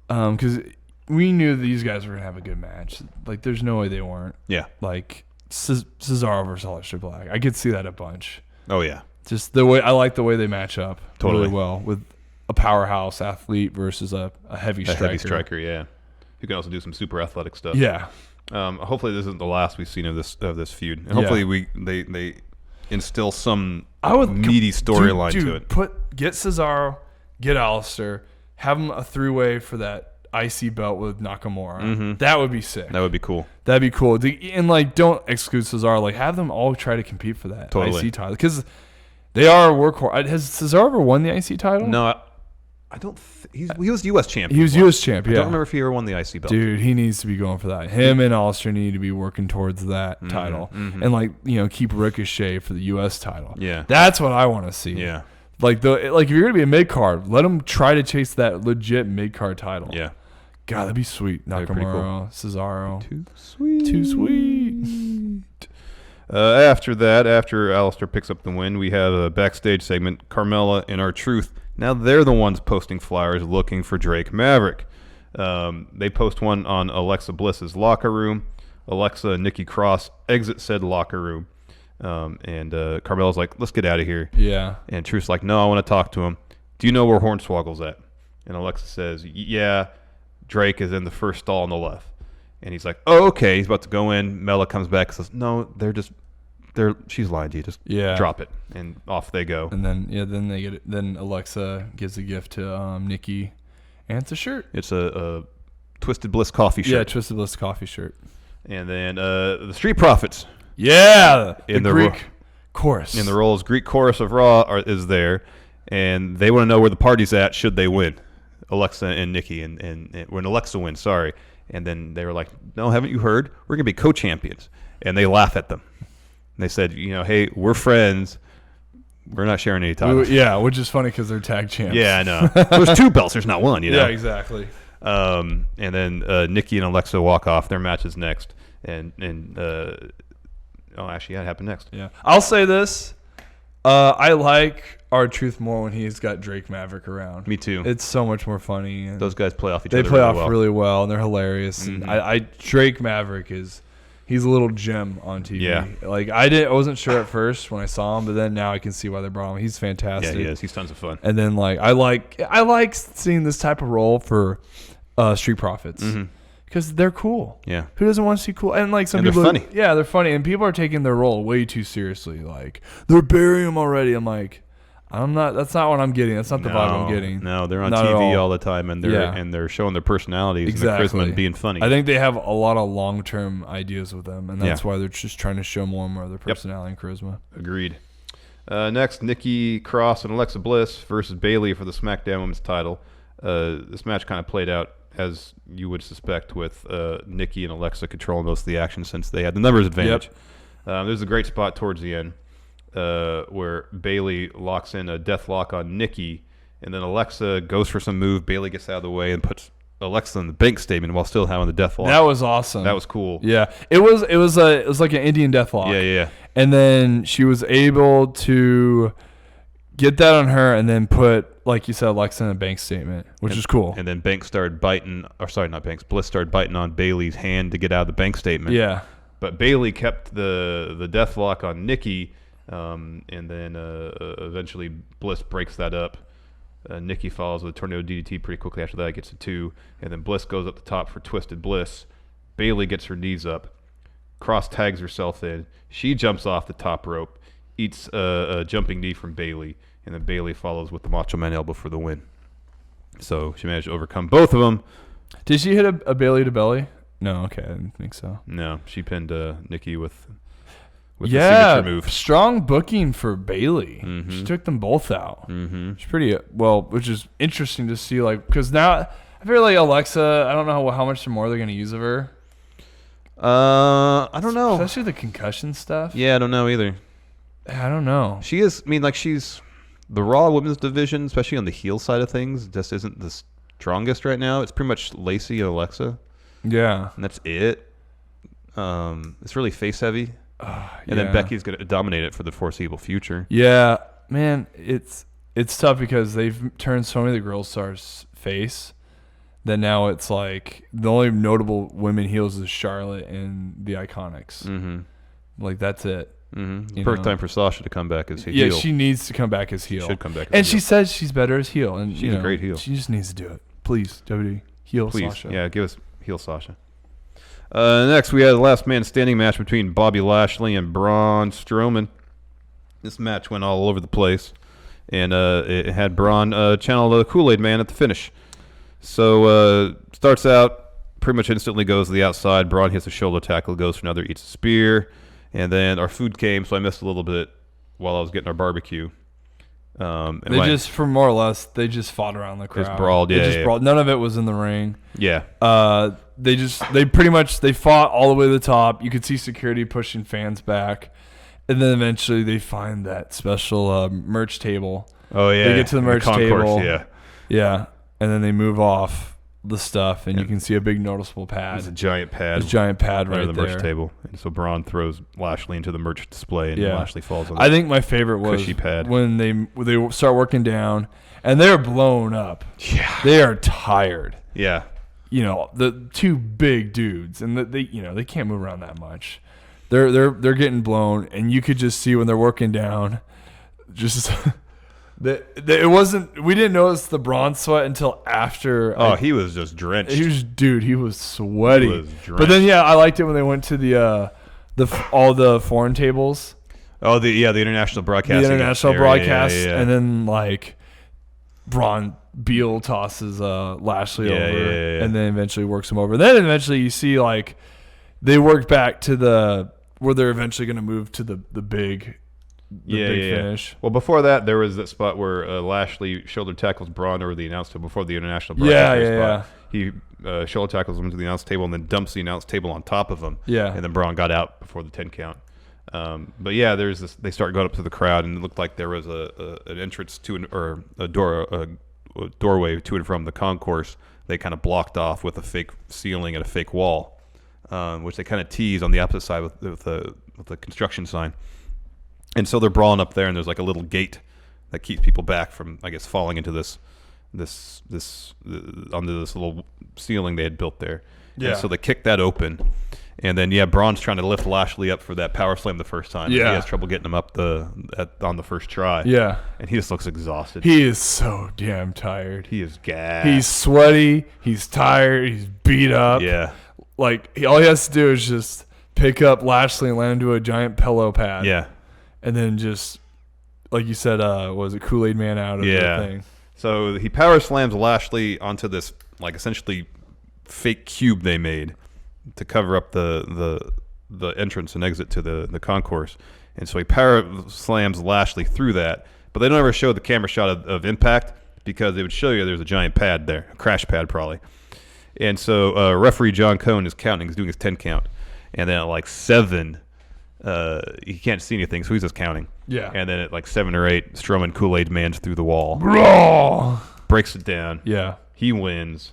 Because we knew these guys were gonna have a good match. Like, there's no way they weren't. Yeah. Like Cesaro versus Aleister Black. I could see that a bunch. Oh yeah. Just the way I like the way they match up Totally. really well with a powerhouse athlete versus a heavy striker. A heavy striker, yeah. Who can also do some super athletic stuff. Yeah. Hopefully this isn't the last we've seen of this feud. And hopefully they instill some meaty storyline to it. Get Cesaro, get Aleister, have them a three-way for that IC belt with Nakamura. That would be sick. That would be cool. That'd be cool. And don't exclude Cesaro. Have them all try to compete for that IC title, because they are a workhorse. Has Cesaro ever won the IC title? No, I don't. He was U.S. champion. He was U.S. champ. Yeah. I don't remember if he ever won the IC belt. Dude, he needs to be going for that. Him and Aleister need to be working towards that title, and keep Ricochet for the U.S. title. Yeah, that's what I want to see. Yeah, if you're gonna be a mid card, let them try to chase that legit mid card title. Yeah. God, that'd be sweet. Nakamura, cool. Cesaro. Too sweet. After Aleister picks up the win, we have a backstage segment. Carmella and R-Truth. Now they're the ones posting flyers looking for Drake Maverick. They post one on Alexa Bliss's locker room. Alexa and Nikki Cross exit said locker room. And Carmella's like, let's get out of here. Yeah. And Truth's like, no, I want to talk to him. do you know where Hornswoggle's at? And Alexa says, yeah, Drake is in the first stall on the left. And he's like, oh, okay. He's about to go in. Mela comes back and says, no, she's lying to you. Just drop it. And off they go. And then they get it. Then Alexa gives a gift to Nicky, and it's a shirt. It's a Twisted Bliss coffee shirt. Yeah, Twisted Bliss coffee shirt. And then the Street Profits. Yeah, the Greek chorus. In the Roll's Greek chorus of Raw is there, and they want to know where the party's at should they win. Alexa and Nicky, and when Alexa wins, sorry. And then they were like, no, haven't you heard? We're going to be co-champions. And they laugh at them. And they said, hey, we're friends. We're not sharing any titles. Yeah, which is funny because they're tag champs. Yeah, I know. There's 2 belts. There's not one, Yeah, exactly. And then Nicky and Alexa walk off. Their match is next. Actually, that happened next. Yeah. I'll say this. I like R-Truth more when he's got Drake Maverick around. Me too. It's so much more funny. And those guys play off each other. They play off really well, and they're hilarious. Mm-hmm. And Drake Maverick he's a little gem on TV. Yeah. Like I wasn't sure at first when I saw him, but then now I can see why they brought him. He's fantastic. Yeah, he is. He's tons of fun. And then I like seeing this type of role for Street Profits. Mm-hmm. Because they're cool. Yeah. Who doesn't want to see cool? And some and people, they're funny. Yeah, they're funny. And people are taking their role way too seriously. Like, they're burying them already. I'm like, that's not what I'm getting. That's not the vibe I'm getting. No, they're on Not TV all the time, and they're showing their personalities and their charisma and being funny. I think they have a lot of long-term ideas with them, and that's why they're just trying to show more and more of their personality and charisma. Agreed. Next, Nikki Cross and Alexa Bliss versus Bayley for the SmackDown Women's title. This match kind of played out as you would suspect, with Nicky and Alexa controlling most of the action since they had the numbers advantage. There's a great spot towards the end where Bayley locks in a death lock on Nicky, and then Alexa goes for some move. Bayley gets out of the way and puts Alexa in the bank statement while still having the death lock. That was awesome. That was cool. Yeah, it was like an Indian death lock. Yeah. And then she was able to get that on her, and then put, like you said, Alexa in a bank statement, which is cool. And then Bliss started biting on Bayley's hand to get out of the bank statement. Yeah. But Bayley kept the death lock on Nicky, and then eventually Bliss breaks that up. Nicky follows with a tornado DDT pretty quickly after that, gets a 2, and then Bliss goes up the top for Twisted Bliss. Bayley gets her knees up, cross tags herself in. She jumps off the top rope, eats a jumping knee from Bayley, and then Bayley follows with the Macho Man elbow for the win. So she managed to overcome both of them. Did she hit a Bayley to belly? No, okay, I didn't think so. No, she pinned Nicky with the signature move. Strong booking for Bayley. Mm-hmm. She took them both out. Mm-hmm. She's pretty which is interesting to see. Because now I feel like Alexa, I don't know how much more they're going to use of her. I don't know. Especially the concussion stuff. Yeah, I don't know either. I don't know. She is. I mean, she's the Raw Women's division, especially on the heel side of things, just isn't the strongest right now. It's pretty much Lacey and Alexa. Yeah, and that's it. It's really face heavy, and then Becky's going to dominate it for the foreseeable future. Yeah, man, it's tough because they've turned so many of the girl stars face that now it's like the only notable women heels is Charlotte and the Iconics. Mm-hmm. Like that's it. Mm-hmm. Perfect time for Sasha to come back as heel. Yeah, she needs to come back as heel. She should come back. And she says she's better as heel, and she's a great heel. She just needs to do it. Please, WWE, heel Please. Sasha. Yeah, give us heel Sasha. Next, we had the last man standing match between Bobby Lashley and Braun Strowman. This match went all over the place, and it had Braun channel the Kool-Aid Man at the finish. So starts out, pretty much instantly goes to the outside. Braun hits a shoulder tackle, goes for another, eats a spear. And then our food came, so I missed a little bit while I was getting our barbecue. They just fought around the crowd. Just brawled, brawled. None of it was in the ring. Yeah. They pretty much fought all the way to the top. You could see security pushing fans back, and then eventually they find that special merch table. Oh yeah. They get to the merch table. Yeah. And then they move off the stuff, and you can see a big noticeable pad. It's a giant pad. It's a giant pad right there. The merch table. And so Braun throws Lashley into the merch display, and Lashley falls on the I think my favorite was cushy pad. When they start working down, and they're blown up. Yeah. They are tired. Yeah. The two big dudes, and they can't move around that much. They're getting blown, and you could just see when they're working down, just It wasn't. We didn't notice the Braun sweat until after. He was just drenched. He was sweaty. He was drenched. But then, I liked it when they went to the all the foreign tables. Oh, the international broadcast. The international broadcast, yeah. and then like Braun Beal tosses Lashley over, and then eventually works him over. Then eventually you see like they work back to where they're eventually going to move to the big. Finish. Well, before that, there was that spot where Lashley shoulder tackles Braun over the announce table before the international broadcast spot. He shoulder tackles him to the announce table and then dumps the announce table on top of him. Yeah. And then Braun got out before the 10 count. But yeah, there's this. They start going up to the crowd, and it looked like there was an entrance to a doorway to and from the concourse. They kind of blocked off with a fake ceiling and a fake wall, which they kind of tease on the opposite side with the construction sign. And so they're brawling up there, and there's like a little gate that keeps people back from, I guess, falling into this onto this little ceiling they had built there. Yeah. And so they kick that open, and then Braun's trying to lift Lashley up for that power slam the first time. Yeah. He has trouble getting him up on the first try. Yeah. And he just looks exhausted. He is so damn tired. He is gassed. He's sweaty. He's tired. He's beat up. Yeah. Like all he has to do is just pick up Lashley and land into a giant pillow pad. Yeah. And then just, like you said, was it Kool-Aid Man out of the thing? So he power slams Lashley onto this, like, essentially fake cube they made to cover up the entrance and exit to the concourse. And so he power slams Lashley through that. But they don't ever show the camera shot of impact because they would show you there's a giant pad there, a crash pad probably. And so referee John Cone is counting. He's doing his 10 count. And then at like 7... he can't see anything, so he's just counting. Yeah. And then at like 7 or 8, Strowman Kool-Aid Man's through the wall. Bro! Breaks it down. Yeah. He wins.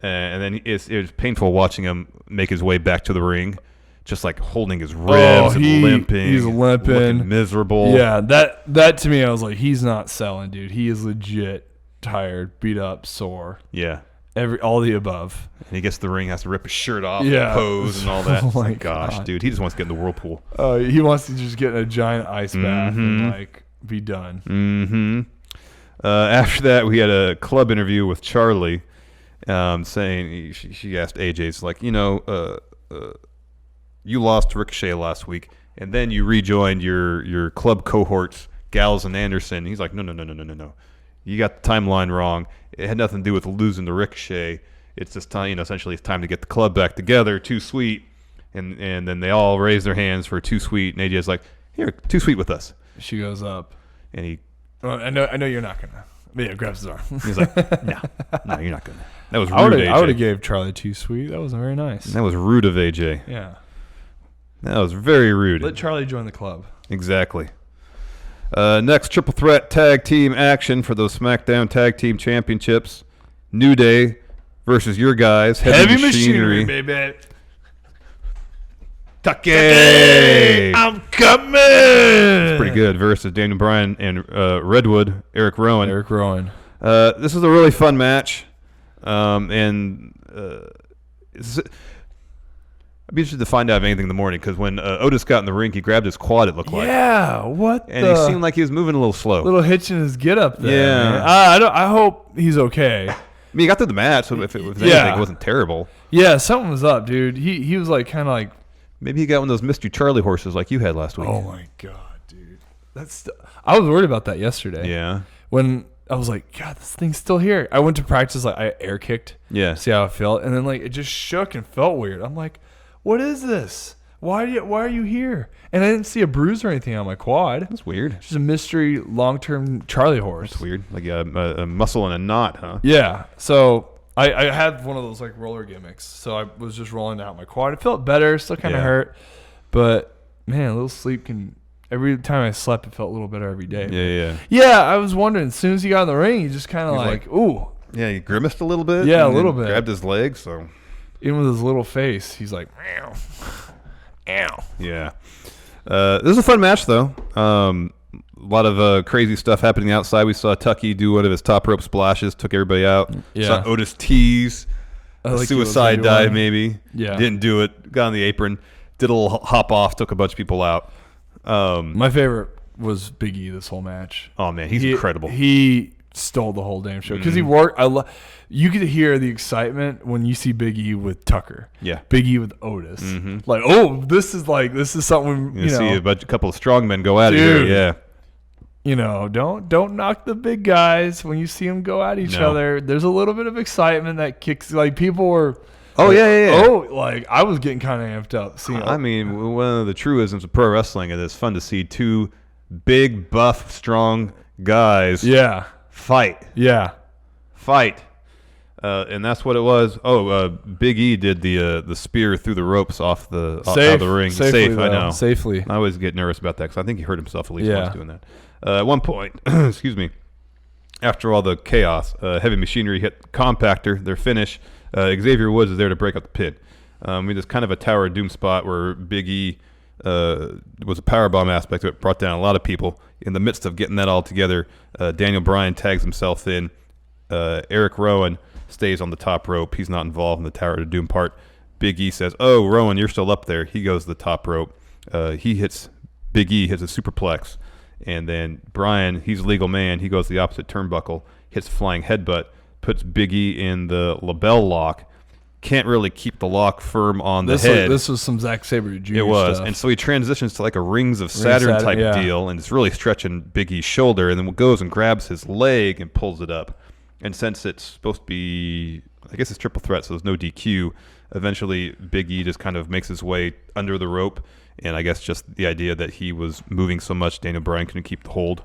And then it was painful watching him make his way back to the ring, just like holding his ribs and limping. He's limping. Looking miserable. Yeah, that to me, I was like, he's not selling, dude. He is legit tired, beat up, sore. Yeah. All the above. And he gets to the ring, has to rip his shirt off, Yeah. pose and all that. Oh my gosh, God. dude. He just wants to get in the whirlpool. He wants to just get in a giant ice bath and Mhm. like be done. Mm-hmm. After that, we had a club interview with Charlie, saying she asked AJ's like, you lost to Ricochet last week, and then you rejoined your club cohorts, Gals and Anderson. He's like, no. You got the timeline wrong. It had nothing to do with losing to Ricochet. It's just time, essentially it's time to get the club back together. Too Sweet. And then they all raise their hands for Too Sweet. And AJ's like, here, Too Sweet with us. She goes up. And he... Well, I know you're not gonna. But yeah, grabs his arm. He's like, no, you're not gonna. That was rude of AJ. I would have gave Charlie Too Sweet. That wasn't very nice. That was rude of AJ. Yeah. That was very rude. Let Charlie join the club. Exactly. Next, triple threat tag team action for those SmackDown Tag Team Championships. New Day versus your guys. Heavy Machinery, baby. Take I'm coming. It's pretty good. Versus Daniel Bryan and Redwood, Eric Rowan. This is a really fun match. I'd be interested to find out if anything in the morning, because when Otis got in the ring, he grabbed his quad, it looked like. Yeah, what and he seemed like he was moving a little slow. Little hitch in his get up there. Yeah. Man. I hope he's okay. I mean, he got through the match, so if anything, it wasn't terrible. Yeah, something was up, dude. He was like kind of like... Maybe he got one of those Mystery Charlie horses like you had last week. Oh, my God, dude. I was worried about that yesterday. Yeah. When I was like, God, this thing's still here. I went to practice, like I air kicked. Yeah. See how it felt. And then like it just shook and felt weird. I'm like, what is this? Why are you here? And I didn't see a bruise or anything on my quad. That's weird. It's just a mystery long-term Charlie horse. That's weird. Like a muscle and a knot, huh? Yeah. So I had one of those like roller gimmicks. So I was just rolling out my quad. It felt better. Still kind of hurt. But man, a little sleep can... Every time I slept, it felt a little better every day. Yeah. Yeah, I was wondering. As soon as he got in the ring, he just kind of like, ooh. Yeah, he grimaced a little bit. Yeah, a little bit. Grabbed his leg, so... Even with his little face, he's like, meow. Ow. Yeah. This is a fun match, though. A lot of crazy stuff happening outside. We saw Tucky do one of his top rope splashes, took everybody out. Yeah. Saw Otis tease a suicide dive, maybe. Yeah. Didn't do it. Got on the apron. Did a little hop off, took a bunch of people out. My favorite was Big E this whole match. Oh man, he's incredible. He stole the whole damn show because he worked. You could hear the excitement when you see Big E with Tucker. Yeah, Big E with Otis. Like, oh, this is something. You know, see a couple of strong men go at it here. Yeah. You know, don't knock the big guys when you see them go at each other. There's a little bit of excitement that kicks. Like people were. Oh yeah. Oh, like I was getting kind of amped up seeing. I mean, one of the truisms of pro wrestling is it's fun to see two big, buff, strong guys. Yeah. Fight. Yeah. Fight. And that's what it was. Oh, Big E did the spear through the ropes off the out of the ring. Safely, Safe, I know. Safely. I always get nervous about that because I think he hurt himself at least once doing that. At one point, excuse me, after all the chaos, Heavy Machinery hit Compactor, their finish. Xavier Woods is there to break up the pin. We just kind of a Tower of Doom spot where Big E was a powerbomb aspect of it, brought down a lot of people. In the midst of getting that all together, Daniel Bryan tags himself in. Eric Rowan stays on the top rope. He's not involved in the Tower of Doom part. Big E says, "Oh, Rowan, you're still up there." He goes to the top rope. Big E hits a superplex. And then Bryan, he's a legal man. He goes to the opposite turnbuckle, hits a flying headbutt, puts Big E in the label lock. Can't really keep the lock firm on the head. This was some Zack Sabre Jr. It was. stuff. And so he transitions to like a Rings of Saturn type deal, and it's really stretching Big E's shoulder, and then goes and grabs his leg and pulls it up. And since it's supposed to be, I guess it's triple threat, so there's no DQ, eventually Big E just kind of makes his way under the rope. And I guess just the idea that he was moving so much, Daniel Bryan couldn't keep the hold.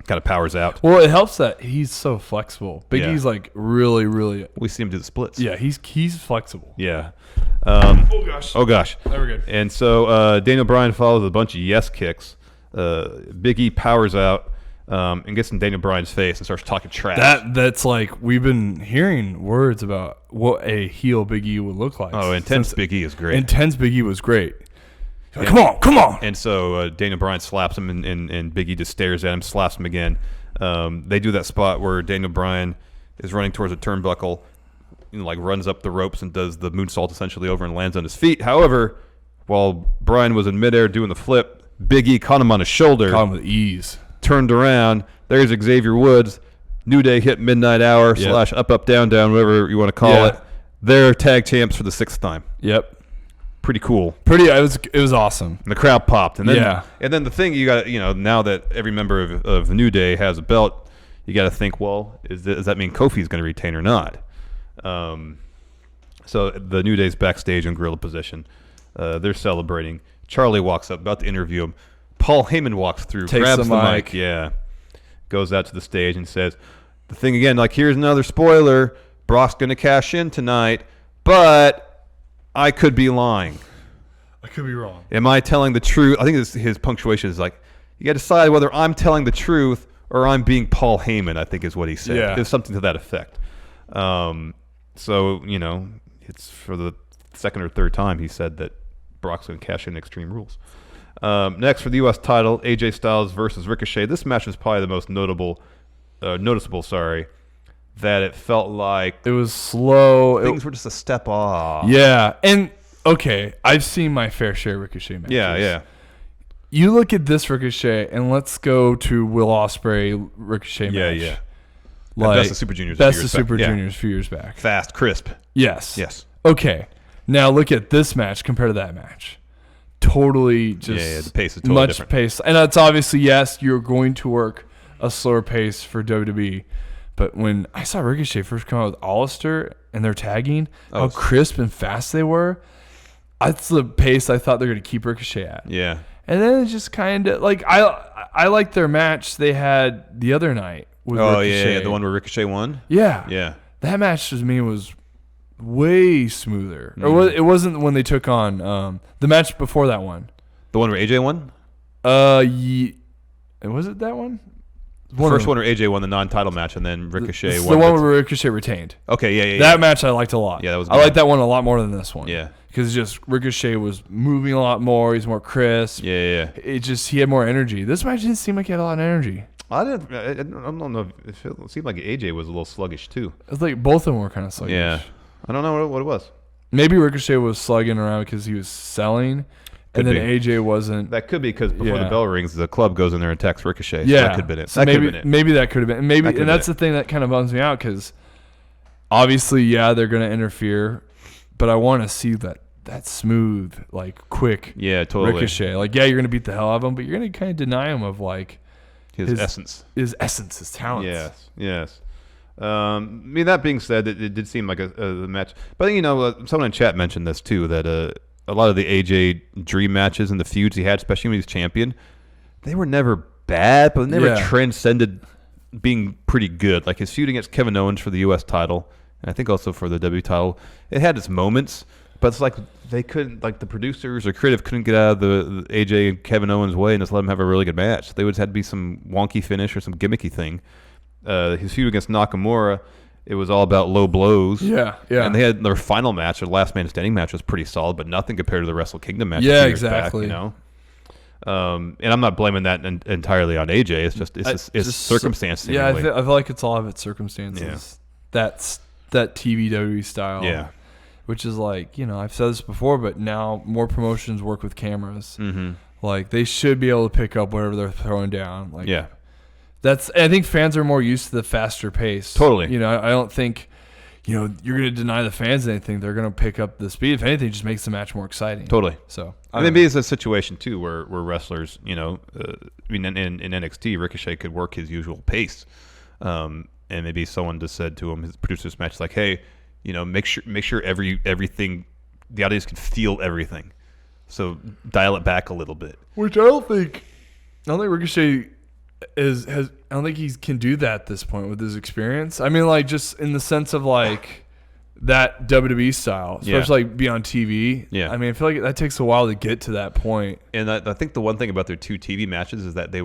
Kind of powers out. Well, it helps that he's so flexible. Big E's like really, really. We see him do the splits. Yeah, he's flexible. Yeah. Oh gosh. Oh gosh. There we go. And so Daniel Bryan follows with a bunch of yes kicks. Big E powers out and gets in Daniel Bryan's face and starts talking trash. That's like we've been hearing words about what a heel Big E would look like. Oh, intense Big E is great. Intense Big E was great. Like, come on. And so Daniel Bryan slaps him, and Big E just stares at him, slaps him again. They do that spot where Daniel Bryan is running towards a turnbuckle, like runs up the ropes and does the moonsault essentially over and lands on his feet. However, while Bryan was in midair doing the flip, Big E caught him on his shoulder. Caught him with ease. Turned around. There's Xavier Woods. New Day hit midnight hour / up, down, whatever you want to call it. They're tag champs for the 6th time. Yep. Pretty cool. It was awesome. And the crowd popped. And then, and then the thing you got, now that every member of New Day has a belt, you got to think, well, does that mean Kofi's going to retain or not? So the New Day's backstage in gorilla position. They're celebrating. Charlie walks up, about to interview him. Paul Heyman walks through, grabs the mic. Yeah. Goes out to the stage and says, the thing again, like, here's another spoiler. Brock's going to cash in tonight, but I could be lying. I could be wrong. Am I telling the truth? I think his punctuation is like, you got to decide whether I'm telling the truth or I'm being Paul Heyman, I think is what he said. Yeah. There's something to that effect. So, it's for the 2nd or 3rd time he said that Brock's going to cash in Extreme Rules. Next, for the U.S. title, AJ Styles versus Ricochet. This match was probably the most noticeable, that it felt like it was slow. Things were just a step off. Yeah. And, okay, I've seen my fair share of Ricochet matches. Yeah. You look at this Ricochet, and let's go to Will Ospreay Ricochet match. Yeah. Like, Best of Super Juniors. Juniors a few years back. Fast, crisp. Yes. Okay. Now look at this match compared to that match. Totally just the pace is totally much different. pace. And it's obviously, yes, you're going to work a slower pace for WWE. But when I saw Ricochet first come out with Alistair and they're tagging, how crisp and fast they were, that's the pace I thought they're going to keep Ricochet at. Yeah. And then it's just kind of like I liked their match they had the other night with Ricochet. Yeah, the one where Ricochet won? Yeah. That match to me was way smoother. Or it wasn't when they took on the match before that one. The one where AJ won? Was it that one? The first one where AJ won the non-title match, and then Ricochet won. The one where Ricochet retained. Okay, yeah. That match I liked a lot. Yeah, that was I liked that one a lot more than this one. Yeah. Because just Ricochet was moving a lot more. He's more crisp. Yeah. He had more energy. This match didn't seem like he had a lot of energy. I don't know. It seemed like AJ was a little sluggish too. It was like both of them were kind of sluggish. Yeah. I don't know what it was. Maybe Ricochet was slugging around because he was selling. and then AJ wasn't. That could be because before the bell rings, the club goes in there and attacks Ricochet. So Yeah, that could have been it. So maybe that could have been. And that's the thing that kind of bums me out because obviously, they're going to interfere, but I want to see that smooth, like quick, totally. Ricochet. Like, you're going to beat the hell out of him, but you're going to kind of deny him of like his essence, his talents. Yes. I mean, that being said, it did seem like a match. But someone in chat mentioned this too, that a lot of the AJ Dream matches and the feuds he had, especially when he was champion, they were never bad, but they never transcended being pretty good. Like his feud against Kevin Owens for the U.S. title, and I think also for the W title, it had its moments, but it's like they couldn't, like the producers or creative couldn't get out of the AJ and Kevin Owens way and just let him have a really good match. They would have had to be some wonky finish or some gimmicky thing. His feud against Nakamura, it was all about low blows. Yeah. And they had their final match, their last man standing match, was pretty solid, but nothing compared to the Wrestle Kingdom match. Yeah, exactly. Back, and I'm not blaming that entirely on AJ. It's just circumstance. I feel like it's all of its circumstances. Yeah. That TV WWE style. Yeah. Which is like, I've said this before, but now more promotions work with cameras. Mm-hmm. Like they should be able to pick up whatever they're throwing down. Like, I think fans are more used to the faster pace. Totally. I don't think, you're going to deny the fans anything. They're going to pick up the speed. If anything, it just makes the match more exciting. Totally. So maybe it's a situation too where wrestlers, in NXT, Ricochet could work his usual pace, and maybe someone just said to him, his producer's match, like, hey, make sure everything, the audience can feel everything, so dial it back a little bit. Which I don't think Ricochet I don't think he can do that at this point with his experience. I mean, like, just in the sense of like that WWE style, especially like be on TV. Yeah. I mean, I feel like that takes a while to get to that point. And I think the one thing about their two TV matches is that they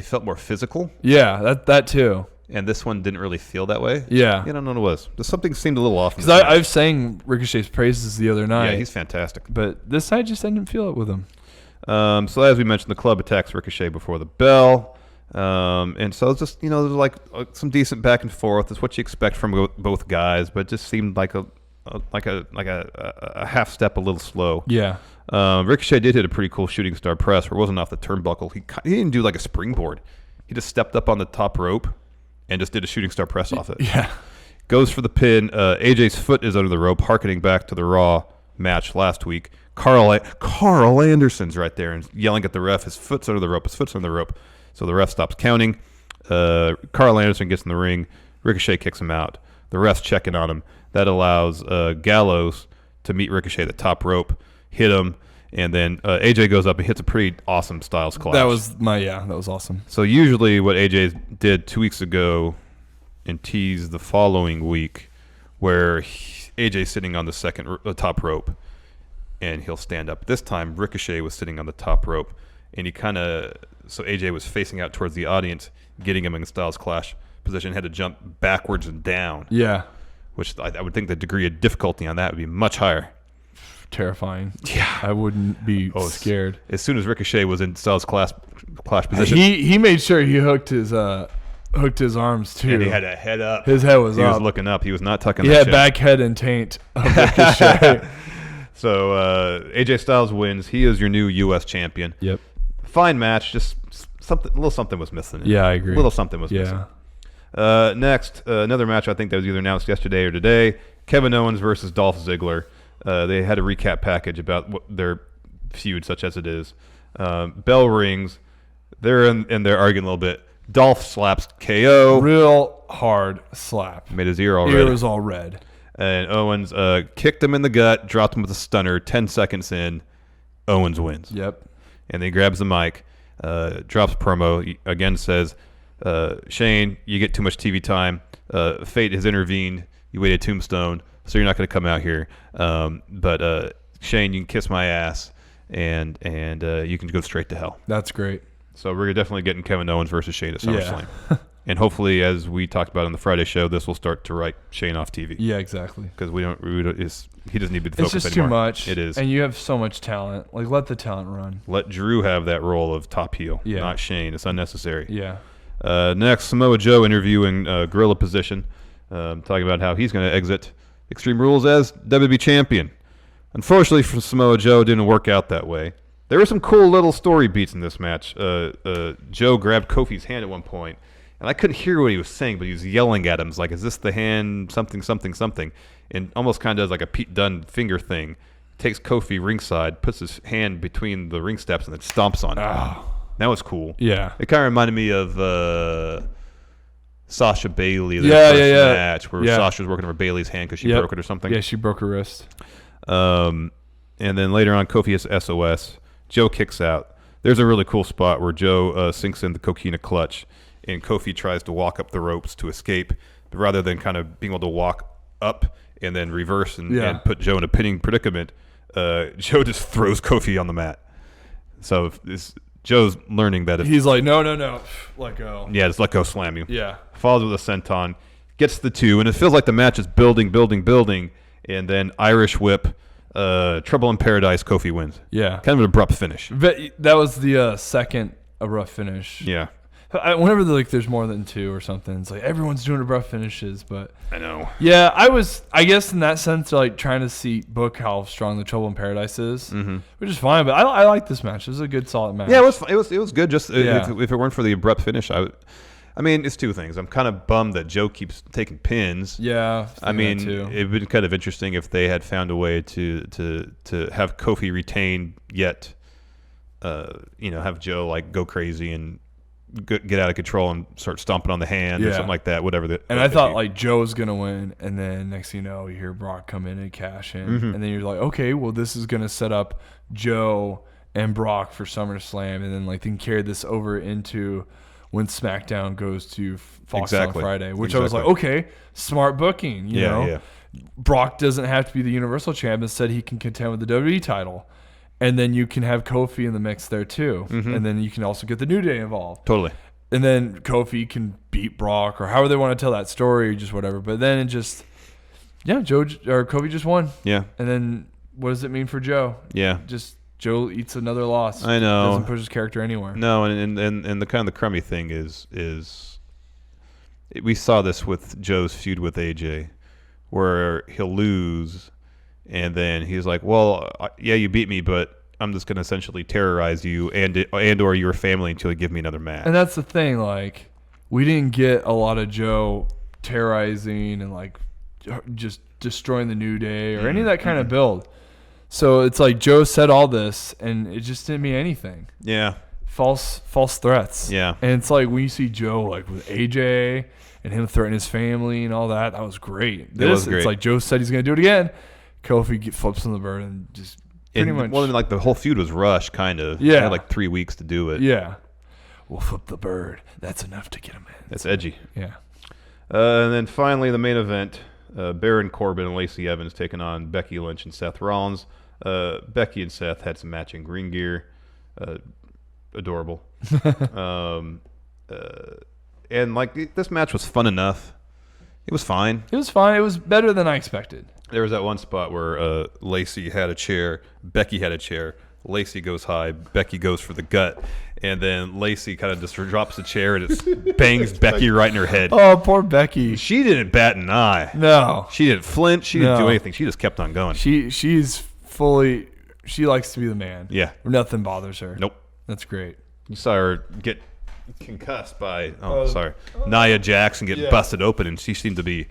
felt more physical. Yeah, that too. And this one didn't really feel that way. Yeah. I don't know what it was. Just something seemed a little off. Because I've sang Ricochet's praises the other night. Yeah, he's fantastic. But this night just didn't feel it with him. So as we mentioned, the club attacks Ricochet before the bell. And so it's just, there's like some decent back and forth. It's what you expect from both guys, but it just seemed like a half step a little slow. Yeah. Ricochet did hit a pretty cool shooting star press where it wasn't off the turnbuckle. He didn't do like a springboard. He just stepped up on the top rope and just did a shooting star press off it. Yeah. Goes for the pin. AJ's foot is under the rope, harkening back to the Raw match last week. Carl Anderson's right there and yelling at the ref. His foot's under the rope. His foot's under the rope. So the ref stops counting. Carl Anderson gets in the ring. Ricochet kicks him out. The ref's checking on him. That allows Gallows to meet Ricochet at the top rope, hit him, and then AJ goes up and hits a pretty awesome Styles collapse. That was awesome. So usually what AJ did 2 weeks ago and teased the following week where AJ's sitting on the top rope and he'll stand up. This time Ricochet was sitting on the top rope and so AJ was facing out towards the audience, getting him in Styles Clash position, had to jump backwards and down. Yeah. Which I would think the degree of difficulty on that would be much higher. Terrifying. Yeah. I wouldn't be scared. As soon as Ricochet was in Styles Clash position. He made sure he hooked his arms too. And he had a head up. His head was up. He was looking up. He was not tucking He that had chin. back head and taint of Ricochet. So AJ Styles wins. He is your new U.S. champion. Yep. Fine match. Just a little something was missing. Yeah, I agree. A little something was missing. Next, another match I think that was either announced yesterday or today. Kevin Owens versus Dolph Ziggler. They had a recap package about their feud, such as it is. Bell rings. They're in there arguing a little bit. Dolph slaps KO. Real hard slap. Made his ear all red. Ear was all red. And Owens kicked him in the gut, dropped him with a stunner. 10 seconds in, Owens wins. Yep. And then he grabs the mic, drops promo, again says, Shane, you get too much TV time. Fate has intervened. You waited tombstone, so you're not going to come out here. But Shane, you can kiss my ass, and you can go straight to hell. That's great. So we're definitely getting Kevin Owens versus Shane at SummerSlam. Yeah. And hopefully, as we talked about on the Friday show, this will start to write Shane off TV. Yeah, exactly. Because he doesn't need to be the focus anymore. It's just too much. It is. And you have so much talent. Like, let the talent run. Let Drew have that role of top heel, not Shane. It's unnecessary. Yeah. Next, Samoa Joe interviewing Gorilla Position, talking about how he's going to exit Extreme Rules as WWE champion. Unfortunately for Samoa Joe, it didn't work out that way. There were some cool little story beats in this match. Joe grabbed Kofi's hand at one point, and I couldn't hear what he was saying, but he was yelling at him. It's like, is this the hand, something, something, something? And almost kind of does like a Pete Dunne finger thing. Takes Kofi ringside, puts his hand between the ring steps, and then stomps on it. Oh. That was cool. Yeah. It kind of reminded me of Sasha Bailey, the first match, where Sasha was working over Bailey's hand because she broke it or something. Yeah, she broke her wrist. And then later on, Kofi has SOS. Joe kicks out. There's a really cool spot where Joe sinks in the coquina clutch, and Kofi tries to walk up the ropes to escape, but rather than kind of being able to walk up and then reverse and put Joe in a pinning predicament, Joe just throws Kofi on the mat. So Joe's learning that he's like, no, let go. Yeah, just let go, slam you. Yeah. Follows with a senton, gets the 2, and it feels like the match is building, and then Irish whip, Trouble in Paradise, Kofi wins. Yeah. Kind of an abrupt finish. That was the second abrupt finish. Yeah. Whenever there's more than 2 or something, it's like everyone's doing abrupt finishes, but I know. Yeah, I guess in that sense, like trying to book how strong the Trouble in Paradise is, which is fine. But I like this match. It was a good, solid match. Yeah, it was good. Just if it weren't for the abrupt finish, I mean, it's 2 things. I'm kind of bummed that Joe keeps taking pins. Yeah, I mean, it'd been kind of interesting if they had found a way to have Kofi retain, yet have Joe like go crazy and get out of control and start stomping on the hand or something like that. Whatever. And I thought like Joe's gonna win, and then next thing you know, you hear Brock come in and cash in, and then you're like, okay, well this is gonna set up Joe and Brock for SummerSlam, and then like they can carry this over into when SmackDown goes to Fox on Friday, which I was like, okay, smart booking. You know? Yeah. Brock doesn't have to be the Universal Champ. Instead, he can contend with the WWE title. And then you can have Kofi in the mix there too. And then you can also get the New Day involved. Totally. And then Kofi can beat Brock or however they want to tell that story or just whatever. But then it just, Kofi just won. Yeah. And then what does it mean for Joe? Yeah. Just Joe eats another loss. I know. Doesn't push his character anywhere. No, and the kind of the crummy thing is we saw this with Joe's feud with AJ, where he'll lose, and then he's like, well, yeah, you beat me, but I'm just going to essentially terrorize you and or your family until you give me another match. And that's the thing, like, we didn't get a lot of Joe terrorizing and like just destroying the New Day or any of that kind of build. So it's like Joe said all this, and it just didn't mean anything. Yeah. False threats. Yeah. And it's like when you see Joe like with AJ and him threatening his family and all that, that was great. It's like Joe said he's going to do it again. Kofi flips on the bird and just pretty much. Well, like the whole feud was rushed, kind of. Yeah. They had like 3 weeks to do it. Yeah. We'll flip the bird. That's enough to get him in. That's edgy. Yeah. And then finally the main event. Baron Corbin and Lacey Evans taking on Becky Lynch and Seth Rollins. Becky and Seth had some matching green gear. Adorable. And like this match was fun enough. It was fine. It was fine. It was better than I expected. There was that one spot where Lacey had a chair, Becky had a chair. Lacey goes high, Becky goes for the gut, and then Lacey kind of just drops the chair and it bangs Becky right in her head. Oh, poor Becky. She didn't bat an eye. No. She didn't flinch. She didn't do anything. She just kept on going. She likes to be the man. Yeah. Nothing bothers her. Nope. That's great. You saw her get concussed by, Nia Jax and get busted open, and she seemed to be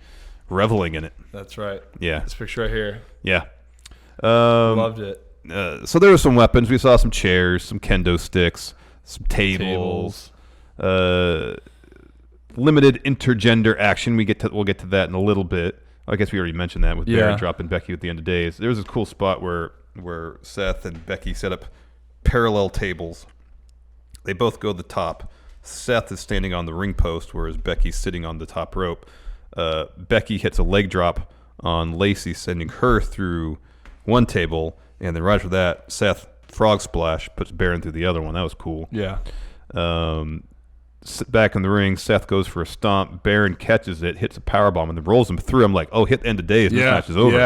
reveling in it. That's right. Yeah. This picture right here. Yeah. Loved it. So there were some weapons. We saw some chairs, some kendo sticks, some tables. Limited intergender action. We'll get to that in a little bit. I guess we already mentioned that with Baron dropping Becky at the end of days. There was a cool spot where Seth and Becky set up parallel tables. They both go to the top. Seth is standing on the ring post, whereas Becky's sitting on the top rope. Becky hits a leg drop on Lacey, sending her through one table, and then right after that, Seth frog splash puts Baron through the other one. That was cool. Yeah. Back in the ring, Seth goes for a stomp. Baron catches it, hits a powerbomb, and then rolls him through. I'm like, oh, hit the end of days. This match is over.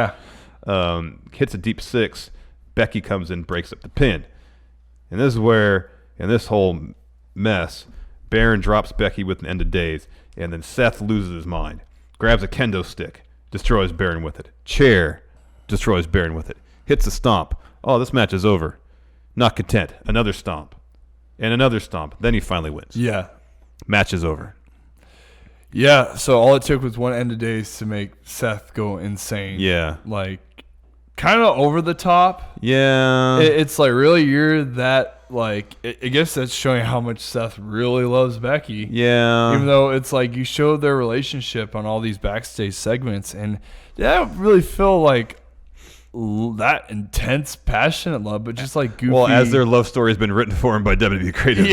Yeah. Hits a deep six. Becky comes in, breaks up the pin. And this is where, in this whole mess, Baron drops Becky with an end of days, and then Seth loses his mind. Grabs a kendo stick, destroys Baron with it. Chair, destroys Baron with it. hits a stomp. Oh, this match is over. Not content. Another stomp. And another stomp. Then he finally wins. Yeah. Match is over. Yeah, so all it took was one end of days to make Seth go insane. Yeah. Like, kind of over the top. Yeah. It's like, really, you're that, like, I guess that's showing how much Seth really loves Becky. Yeah. Even though it's like you showed their relationship on all these backstage segments, and I don't really feel like that intense, passionate love, but just like goofy. Well, as their love story has been written for him by WWE Creative,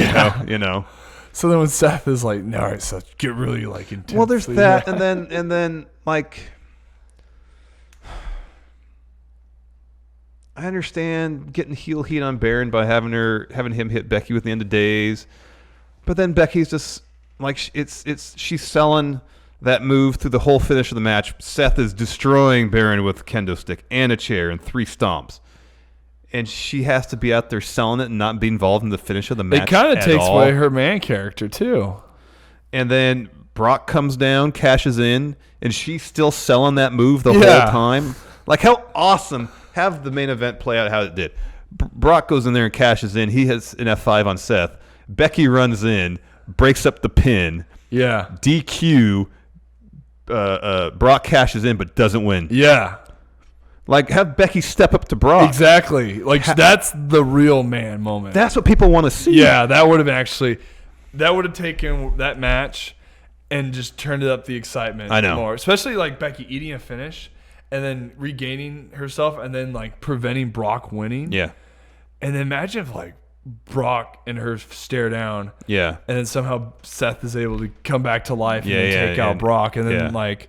you know. So then when Seth is like, no, all right, Seth, get really like intense. Well, there's that, and then like, I understand getting heel heat on Baron by having him hit Becky with the end of days, but then Becky's just like she's selling that move through the whole finish of the match. Seth is destroying Baron with a kendo stick and a chair and 3 stomps. And she has to be out there selling it and not be involved in the finish of the match. It kind of takes away her man character, too. And then Brock comes down, cashes in, and she's still selling that move the whole time. Like, how awesome. Have the main event play out how it did. Brock goes in there and cashes in. He has an F5 on Seth. Becky runs in, breaks up the pin. Yeah. DQ. Brock cashes in but doesn't win. Yeah. Like, have Becky step up to Brock. Exactly. Like, that's the real man moment. That's what people want to see. Yeah, that would have taken that match and just turned it up the excitement more. Especially, like, Becky eating a finish and then regaining herself and then, like, preventing Brock winning. Yeah. And then imagine if, like, Brock and her stare down. Yeah. And then somehow Seth is able to come back to life and take out Brock. And then, like,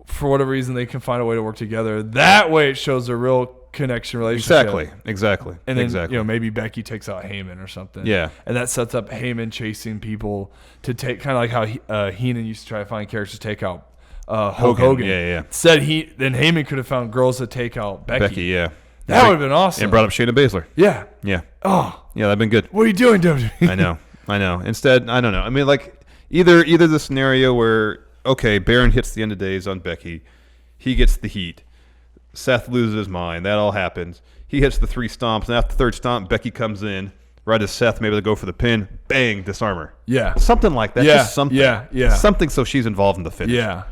for whatever reason, they can find a way to work together. That way it shows a real connection relationship. Exactly. And then, maybe Becky takes out Heyman or something. Yeah. And that sets up Heyman chasing people to take, kind of like how Heenan used to try to find characters to take out Hulk Hogan. Yeah. Instead, then Heyman could have found girls to take out Becky. Yeah. That would have been awesome. And brought up Shayna Baszler. Yeah. Yeah. Oh. Yeah, that'd been good. What are you doing, WWE? I know. Instead, I don't know. I mean, like, either the scenario where, okay, Baron hits the end of days on Becky. He gets the heat. Seth loses his mind. That all happens. He hits the 3 stomps, and after the 3rd stomp, Becky comes in, right as Seth, maybe they go for the pin. Bang, disarmer. Yeah. Something like that. Yeah. Just something. Yeah. Something so she's involved in the finish. Yeah.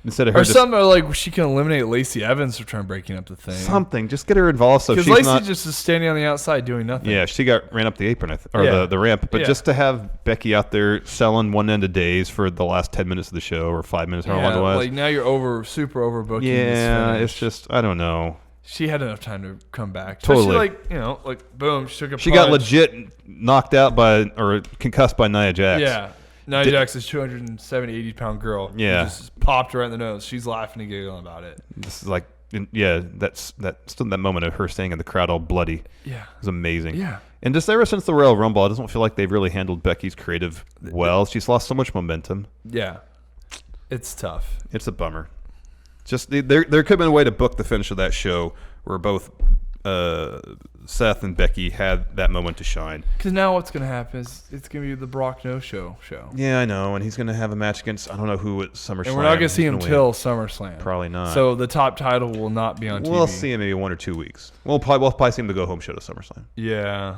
Instead of her or something like she can eliminate Lacey Evans for trying breaking up the thing. Something. Just get her involved so she's Lacey not... just is standing on the outside doing nothing. Yeah, she ran up the apron, the ramp. But just to have Becky out there selling one end of days for the last 10 minutes of the show or 5 minutes, however long it was. Like now you're super overbooking. Yeah, this it's just, I don't know. She had enough time to come back. Totally. Especially boom, she took a She punch. got legit knocked out or concussed by Nia Jax. Yeah. Nia Jax is 270, 80-pound girl. Yeah. Just popped her right in the nose. She's laughing and giggling about it. This is like, that's still that moment of her staying in the crowd all bloody. Yeah. It was amazing. Yeah. And just ever since the Royal Rumble, it doesn't feel like they've really handled Becky's creative well. She's lost so much momentum. Yeah. It's tough. It's a bummer. Just there could have been a way to book the finish of that show where both Seth and Becky had that moment to shine. Because now what's going to happen is it's going to be the Brock No-Show show. Yeah, I know. And he's going to have a match against, I don't know who at SummerSlam. And we're not going to see him till SummerSlam. Probably not. So the top title will not be on TV. We'll see him maybe 1 or 2 weeks. We'll probably see him the go-home show to SummerSlam. Yeah.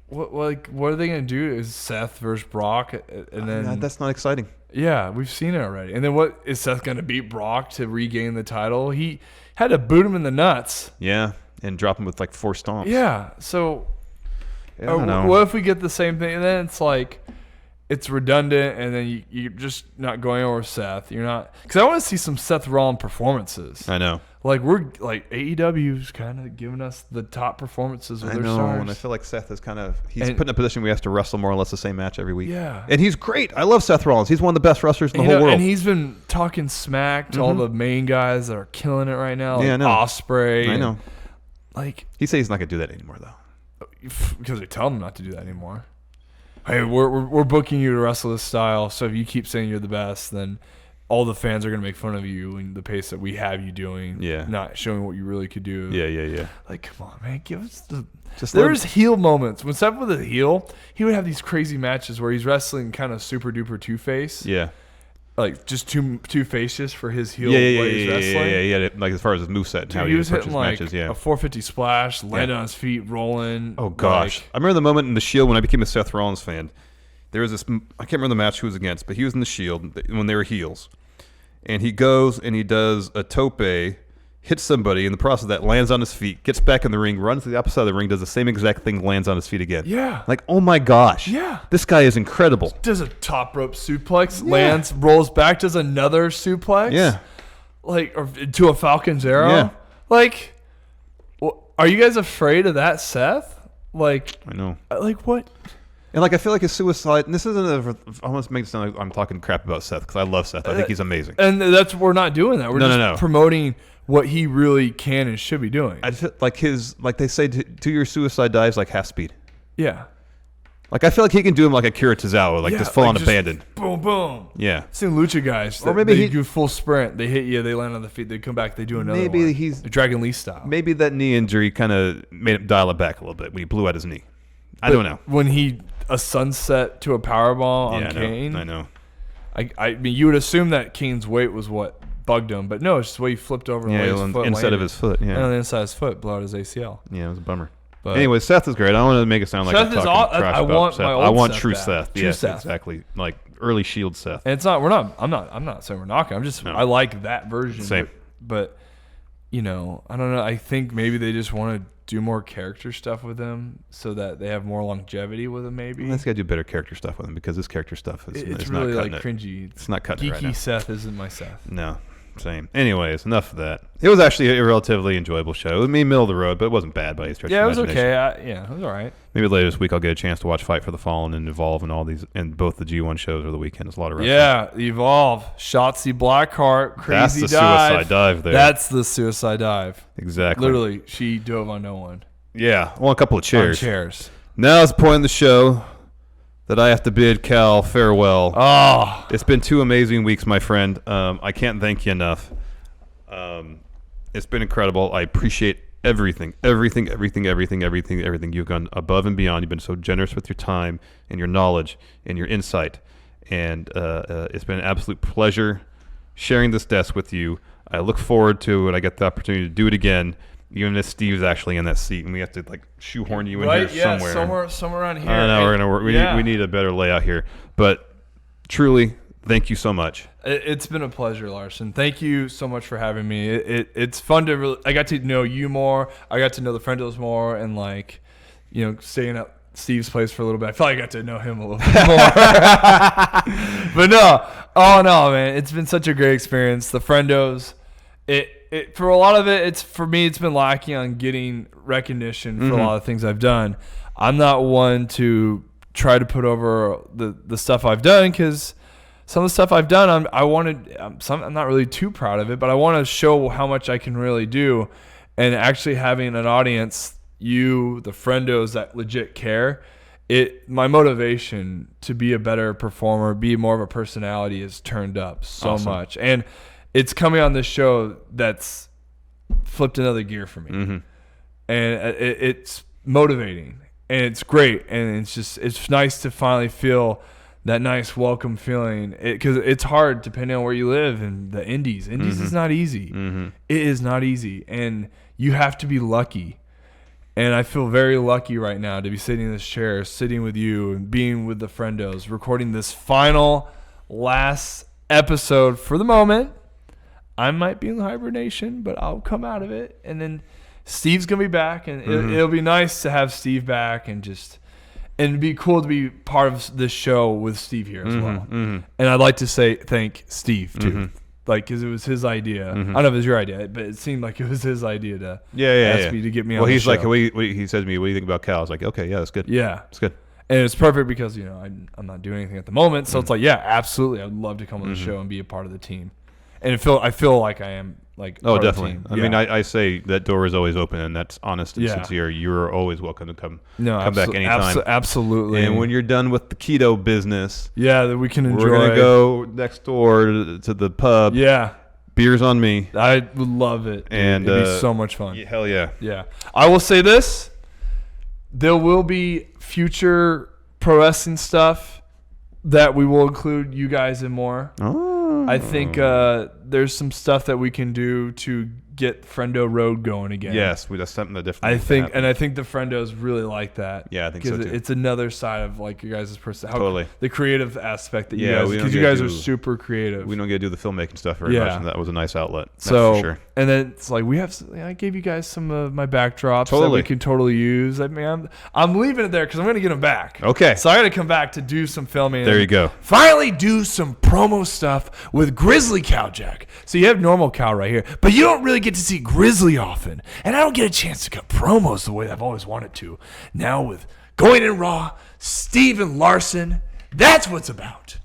What are they going to do? Is Seth versus Brock? And then that's not exciting. Yeah, we've seen it already. And then what is Seth going to beat Brock to regain the title? He had to boot him in the nuts. Yeah, and drop him with like 4 stomps. Yeah, so I don't know. What if we get the same thing? And then it's like it's redundant, and then you're just not going over Seth. You're not, because I want to see some Seth Rollins performances. I know. Like AEW's kind of giving us the top performances with their stars. And I feel like Seth is he's put in a position where he has to wrestle more or less the same match every week. Yeah. And he's great. I love Seth Rollins. He's one of the best wrestlers in the whole world. And he's been talking smack to all the main guys that are killing it right now. Like I know. Ospreay. I know. Like, he says he's not going to do that anymore, though. Because they tell him not to do that anymore. Hey, we're booking you to wrestle this style, so if you keep saying you're the best, then all the fans are going to make fun of you and the pace that we have you doing. Yeah. Not showing what you really could do. Yeah. Like, come on, man. Give us the... There's heel moments. When Seth was a heel, he would have these crazy matches where he's wrestling kind of super duper Two-Face. Yeah. like just too facious for his heel Yeah. wrestling. Yeah. Like as far as his moveset and how He was approaches hitting like matches. Yeah. a 450 splash, landed on his feet, rolling. Oh gosh, like, I remember the moment in the Shield when I became a Seth Rollins fan. There was this. I can't remember the match who was against, but he was in the Shield when they were heels, and he goes and he does a tope, hits somebody in the process of that, lands on his feet, gets back in the ring, runs to the opposite side of the ring, does the same exact thing, lands on his feet again. Yeah. Like, oh my gosh. Yeah. This guy is incredible. does a top rope suplex, lands, rolls back, does another suplex. Yeah. Like, or to a Falcon's Arrow. Yeah. Like, are you guys afraid of that, Seth? Like, I know. Like what? And like I feel like his suicide. And this isn't. I almost make it sound like I'm talking crap about Seth because I love Seth. I think he's amazing. And we're not doing that. We're just promoting what he really can and should be doing. I feel like they say, do your suicide dives like half speed. Yeah. Like I feel like he can do him like a Kira Tozawa, like just full on abandon. Boom, boom. Yeah. Seen Lucha guys. Or maybe they he do full sprint. They hit you. They land on the feet. They come back. They do another. Maybe one. he's Dragon Lee style. Maybe that knee injury kind of made him dial it back a little bit when he blew out his knee. I don't know. When he a sunset to a powerball on Kane. I know. I mean, you would assume that Kane's weight was what bugged him, but no, it's just the way he flipped over and his foot inside of his foot. Yeah. And on the inside of his foot, blew out his ACL. Yeah, it was a bummer. But anyway, Seth is great. I don't want to make it sound like Seth I'm is talking trash about Seth. I want true Seth. Seth. Yes, exactly. Like early Shield Seth. And it's not. I'm not saying we're knocking. I like that version. Same. But I don't know. I think maybe they just want to do more character stuff with him so that they have more longevity with him. Maybe Let's gotta do better character stuff with him because this character stuff is it's not really like cutting cringy. It's not cutting it right now. Geeky Seth isn't my Seth. No. Same. Anyways, enough of that. It was actually a relatively enjoyable show. It was middle of the road, but it wasn't bad by any stretch of Yeah, it was imagination. okay. It was all right. Maybe later this week I'll get a chance to watch Fight for the Fallen and Evolve and all these, and both the G1 shows over the weekend. It's a lot of wrestling. Yeah, Evolve, Shotzi Blackheart, crazy That's the dive. suicide dive there. That's the suicide dive. Exactly. Literally, she dove on no one. Yeah. Well, a couple of chairs. On chairs. Now is the point in the show that I have to bid Cal farewell. Oh. It's been 2 amazing weeks, my friend. I can't thank you enough. It's been incredible. I appreciate everything you've gone above and beyond. You've been so generous with your time and your knowledge and your insight, and it's been an absolute pleasure sharing this desk with you. I look forward to it. I get the opportunity to do it again, even if Steve's actually in that seat and we have to like shoehorn you in here somewhere. somewhere around here. I know we're gonna work. We need a better layout here, but truly, thank you so much. It's been a pleasure, Larson. Thank you so much for having me. It's fun to really. I got to know you more. I got to know the Friendos more, and staying at Steve's place for a little bit. I felt like I got to know him a little bit more. But no, man, it's been such a great experience. The Friendos, it for a lot of it, for me, it's been lacking on getting recognition for a lot of things I've done. I'm not one to try to put over the stuff I've done because some of the stuff I've done, I'm not really too proud of it, but I want to show how much I can really do, and actually having an audience, the Friendos that legit care, my motivation to be a better performer, be more of a personality is turned up so much, and it's coming on this show that's flipped another gear for me, and it's motivating. And it's great, and it's nice to finally feel that nice welcome feeling. Because it's hard depending on where you live in the Indies. Indies is not easy. It is not easy, and you have to be lucky. And I feel very lucky right now to be sitting in this chair, sitting with you, and being with the Friendos, recording this last episode for the moment. I might be in hibernation, but I'll come out of it, and then Steve's gonna be back, and it'll be nice to have Steve back, and it'd be cool to be part of this show with Steve here as well. And I'd like to thank Steve too, because it was his idea. I don't know if it was your idea, but it seemed like it was his idea to ask me to get me on. Well, the he's show. like, he said to me, "What do you think about Cal?" I was like, "Okay, yeah, that's good. Yeah, it's good." And it's perfect because I'm not doing anything at the moment, so it's like, yeah, absolutely, I'd love to come on the show and be a part of the team. And I feel like I am. Oh, definitely. I mean, I say that door is always open, and that's honest and sincere. You're always welcome to come back anytime. Absolutely. And when you're done with the keto business, that we can enjoy. We're gonna go next door to the pub. Yeah, beers on me. I would love it, and it'd be so much fun. Hell yeah. Yeah. I will say this: there will be future pro wrestling stuff that we will include you guys in more. Oh. I think there's some stuff that we can do to get Friendo Road going again. Yes, that's something that definitely. I think the Friendos really like that. Yeah, I think so too. It's another side of like your guys' personality. Totally. The creative aspect that you Yeah, guys, we don't because you get guys to are do- super creative. We don't get to do the filmmaking stuff very much, and that was a nice outlet. That's So, for sure. and then it's like I gave you guys some of my backdrops that Totally. we can totally use. I mean, I'm leaving it there because I'm going to get them back. Okay. So I got to come back to do some filming. There you go. Finally do some promo stuff with Grizzly Cowjack. So you have normal Cow right here, but you don't really get to see Grizzly often. And I don't get a chance to cut promos the way I've always wanted to. Now with Going in Raw, Steven Larson, that's what's about.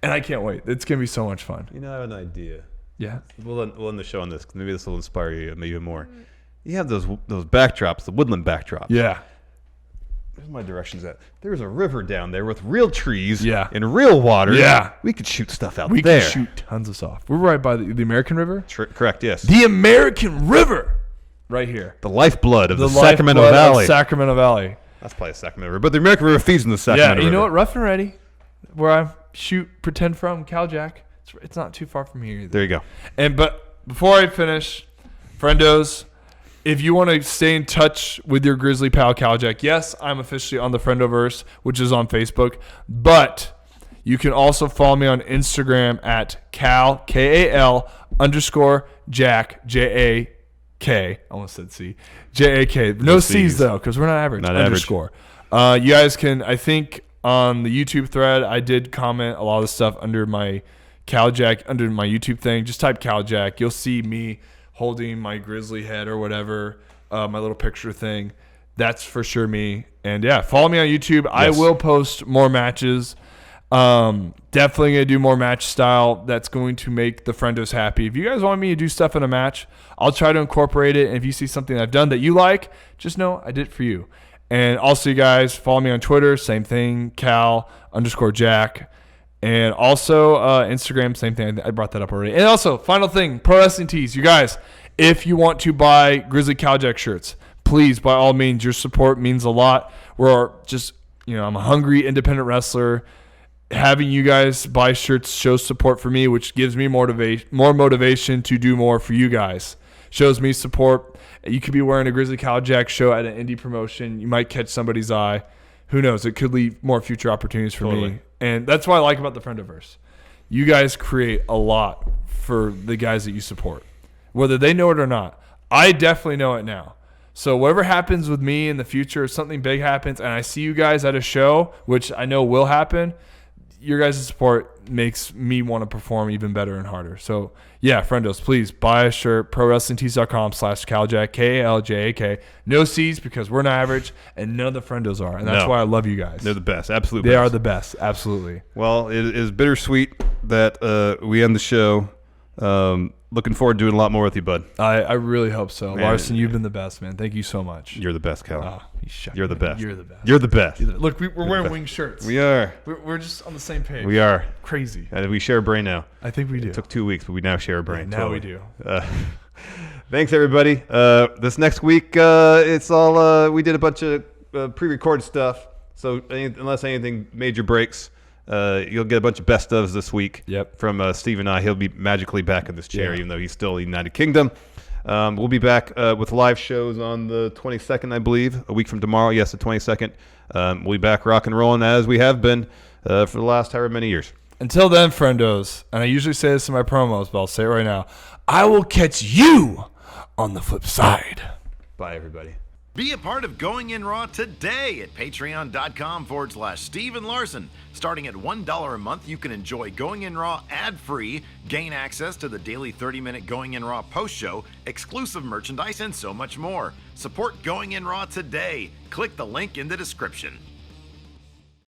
And I can't wait. It's going to be so much fun. You know, I have an idea. Yeah. We'll end the show on this. Maybe this will inspire you even more. You have those backdrops, the woodland backdrops. Yeah. Where's my directions at? There's a river down there with real trees and real water. Yeah. We could shoot stuff out We there. can shoot tons of stuff. We're right by the American River. Correct, yes. The American River. Right here. The lifeblood of the lifeblood Sacramento Valley. Of Sacramento Valley. That's probably Sacramento River. But the American River feeds in the Sacramento River. Yeah, you know what? Rough and Ready, where I pretend from Cowjack. It's not too far from here either. There you go. But before I finish, friendos, if you want to stay in touch with your Grizzly pal Cowjack, yes, I'm officially on the Friendoverse, which is on Facebook. But you can also follow me on Instagram at Cal, K-A-L, _Jack, J-A-K. I almost said C. J-A-K. No C's, though, because we're not average. Not underscore. Average. You guys can, I think, on the YouTube thread, I did comment a lot of the stuff under my Cowjack, under my YouTube thing. Just type Cowjack. You'll see me holding my grizzly head or whatever, my little picture thing. That's for sure me. And, yeah, follow me on YouTube. Yes. I will post more matches. Definitely gonna do more match style. That's going to make the friendos happy. If you guys want me to do stuff in a match, I'll try to incorporate it. And if you see something I've done that you like, just know I did it for you. And also, you guys follow me on Twitter, same thing, Cal _Jack, and also Instagram, same thing. I brought that up already. And also, final thing, Pro Wrestling Tees. You guys, if you want to buy Grizzly Cowjack shirts, please, by all means, your support means a lot. We're just, I'm a hungry independent wrestler. Having you guys buy shirts shows support for me, which gives me more motivation to do more for you guys. Shows me support. You could be wearing a Grizzly Cowjack show at an indie promotion. You might catch somebody's eye. Who knows? It could lead more future opportunities for me. And that's what I like about the Friendoverse. You guys create a lot for the guys that you support, whether they know it or not. I definitely know it now. So whatever happens with me in the future, if something big happens, and I see you guys at a show, which I know will happen, your guys' support makes me want to perform even better and harder. So, yeah, friendos, please buy a shirt, prowrestlingtees.com/Cowjack, K-A-L-J-A-K. No C's because we're not average, and none of the friendos are. And that's why I love you guys. They're the best. Absolutely. They are the best. Absolutely. Well, it is bittersweet that we end the show. Looking forward to doing a lot more with you, bud. I really hope so. Man, Larson, you've been the best, man. Thank you so much. You're the best, Cal. You're the best. You're the best. You're the best. Look, we're wearing wing shirts. We are. We're just on the same page. We are. Crazy. And we share a brain now. I think we do. It took 2 weeks, but we now share a brain. Yeah, now we do. Thanks, everybody. This next week, it's all we did a bunch of pre-recorded stuff. So unless anything major breaks, you'll get a bunch of best ofs this week. Yep. From Steve and I. He'll be magically back in this chair, even though he's still in the United Kingdom. We'll be back with live shows on the 22nd, I believe, a week from tomorrow. Yes, the 22nd. We'll be back rock and rolling as we have been for the last however many years. Until then, friendos, and I usually say this in my promos, but I'll say it right now, I will catch you on the flip side. Bye, everybody. Be a part of Going In Raw today at patreon.com/Steven Larson. Starting at $1 a month, you can enjoy Going In Raw ad-free, gain access to the daily 30-minute Going In Raw post show, exclusive merchandise, and so much more. Support Going In Raw today. Click the link in the description.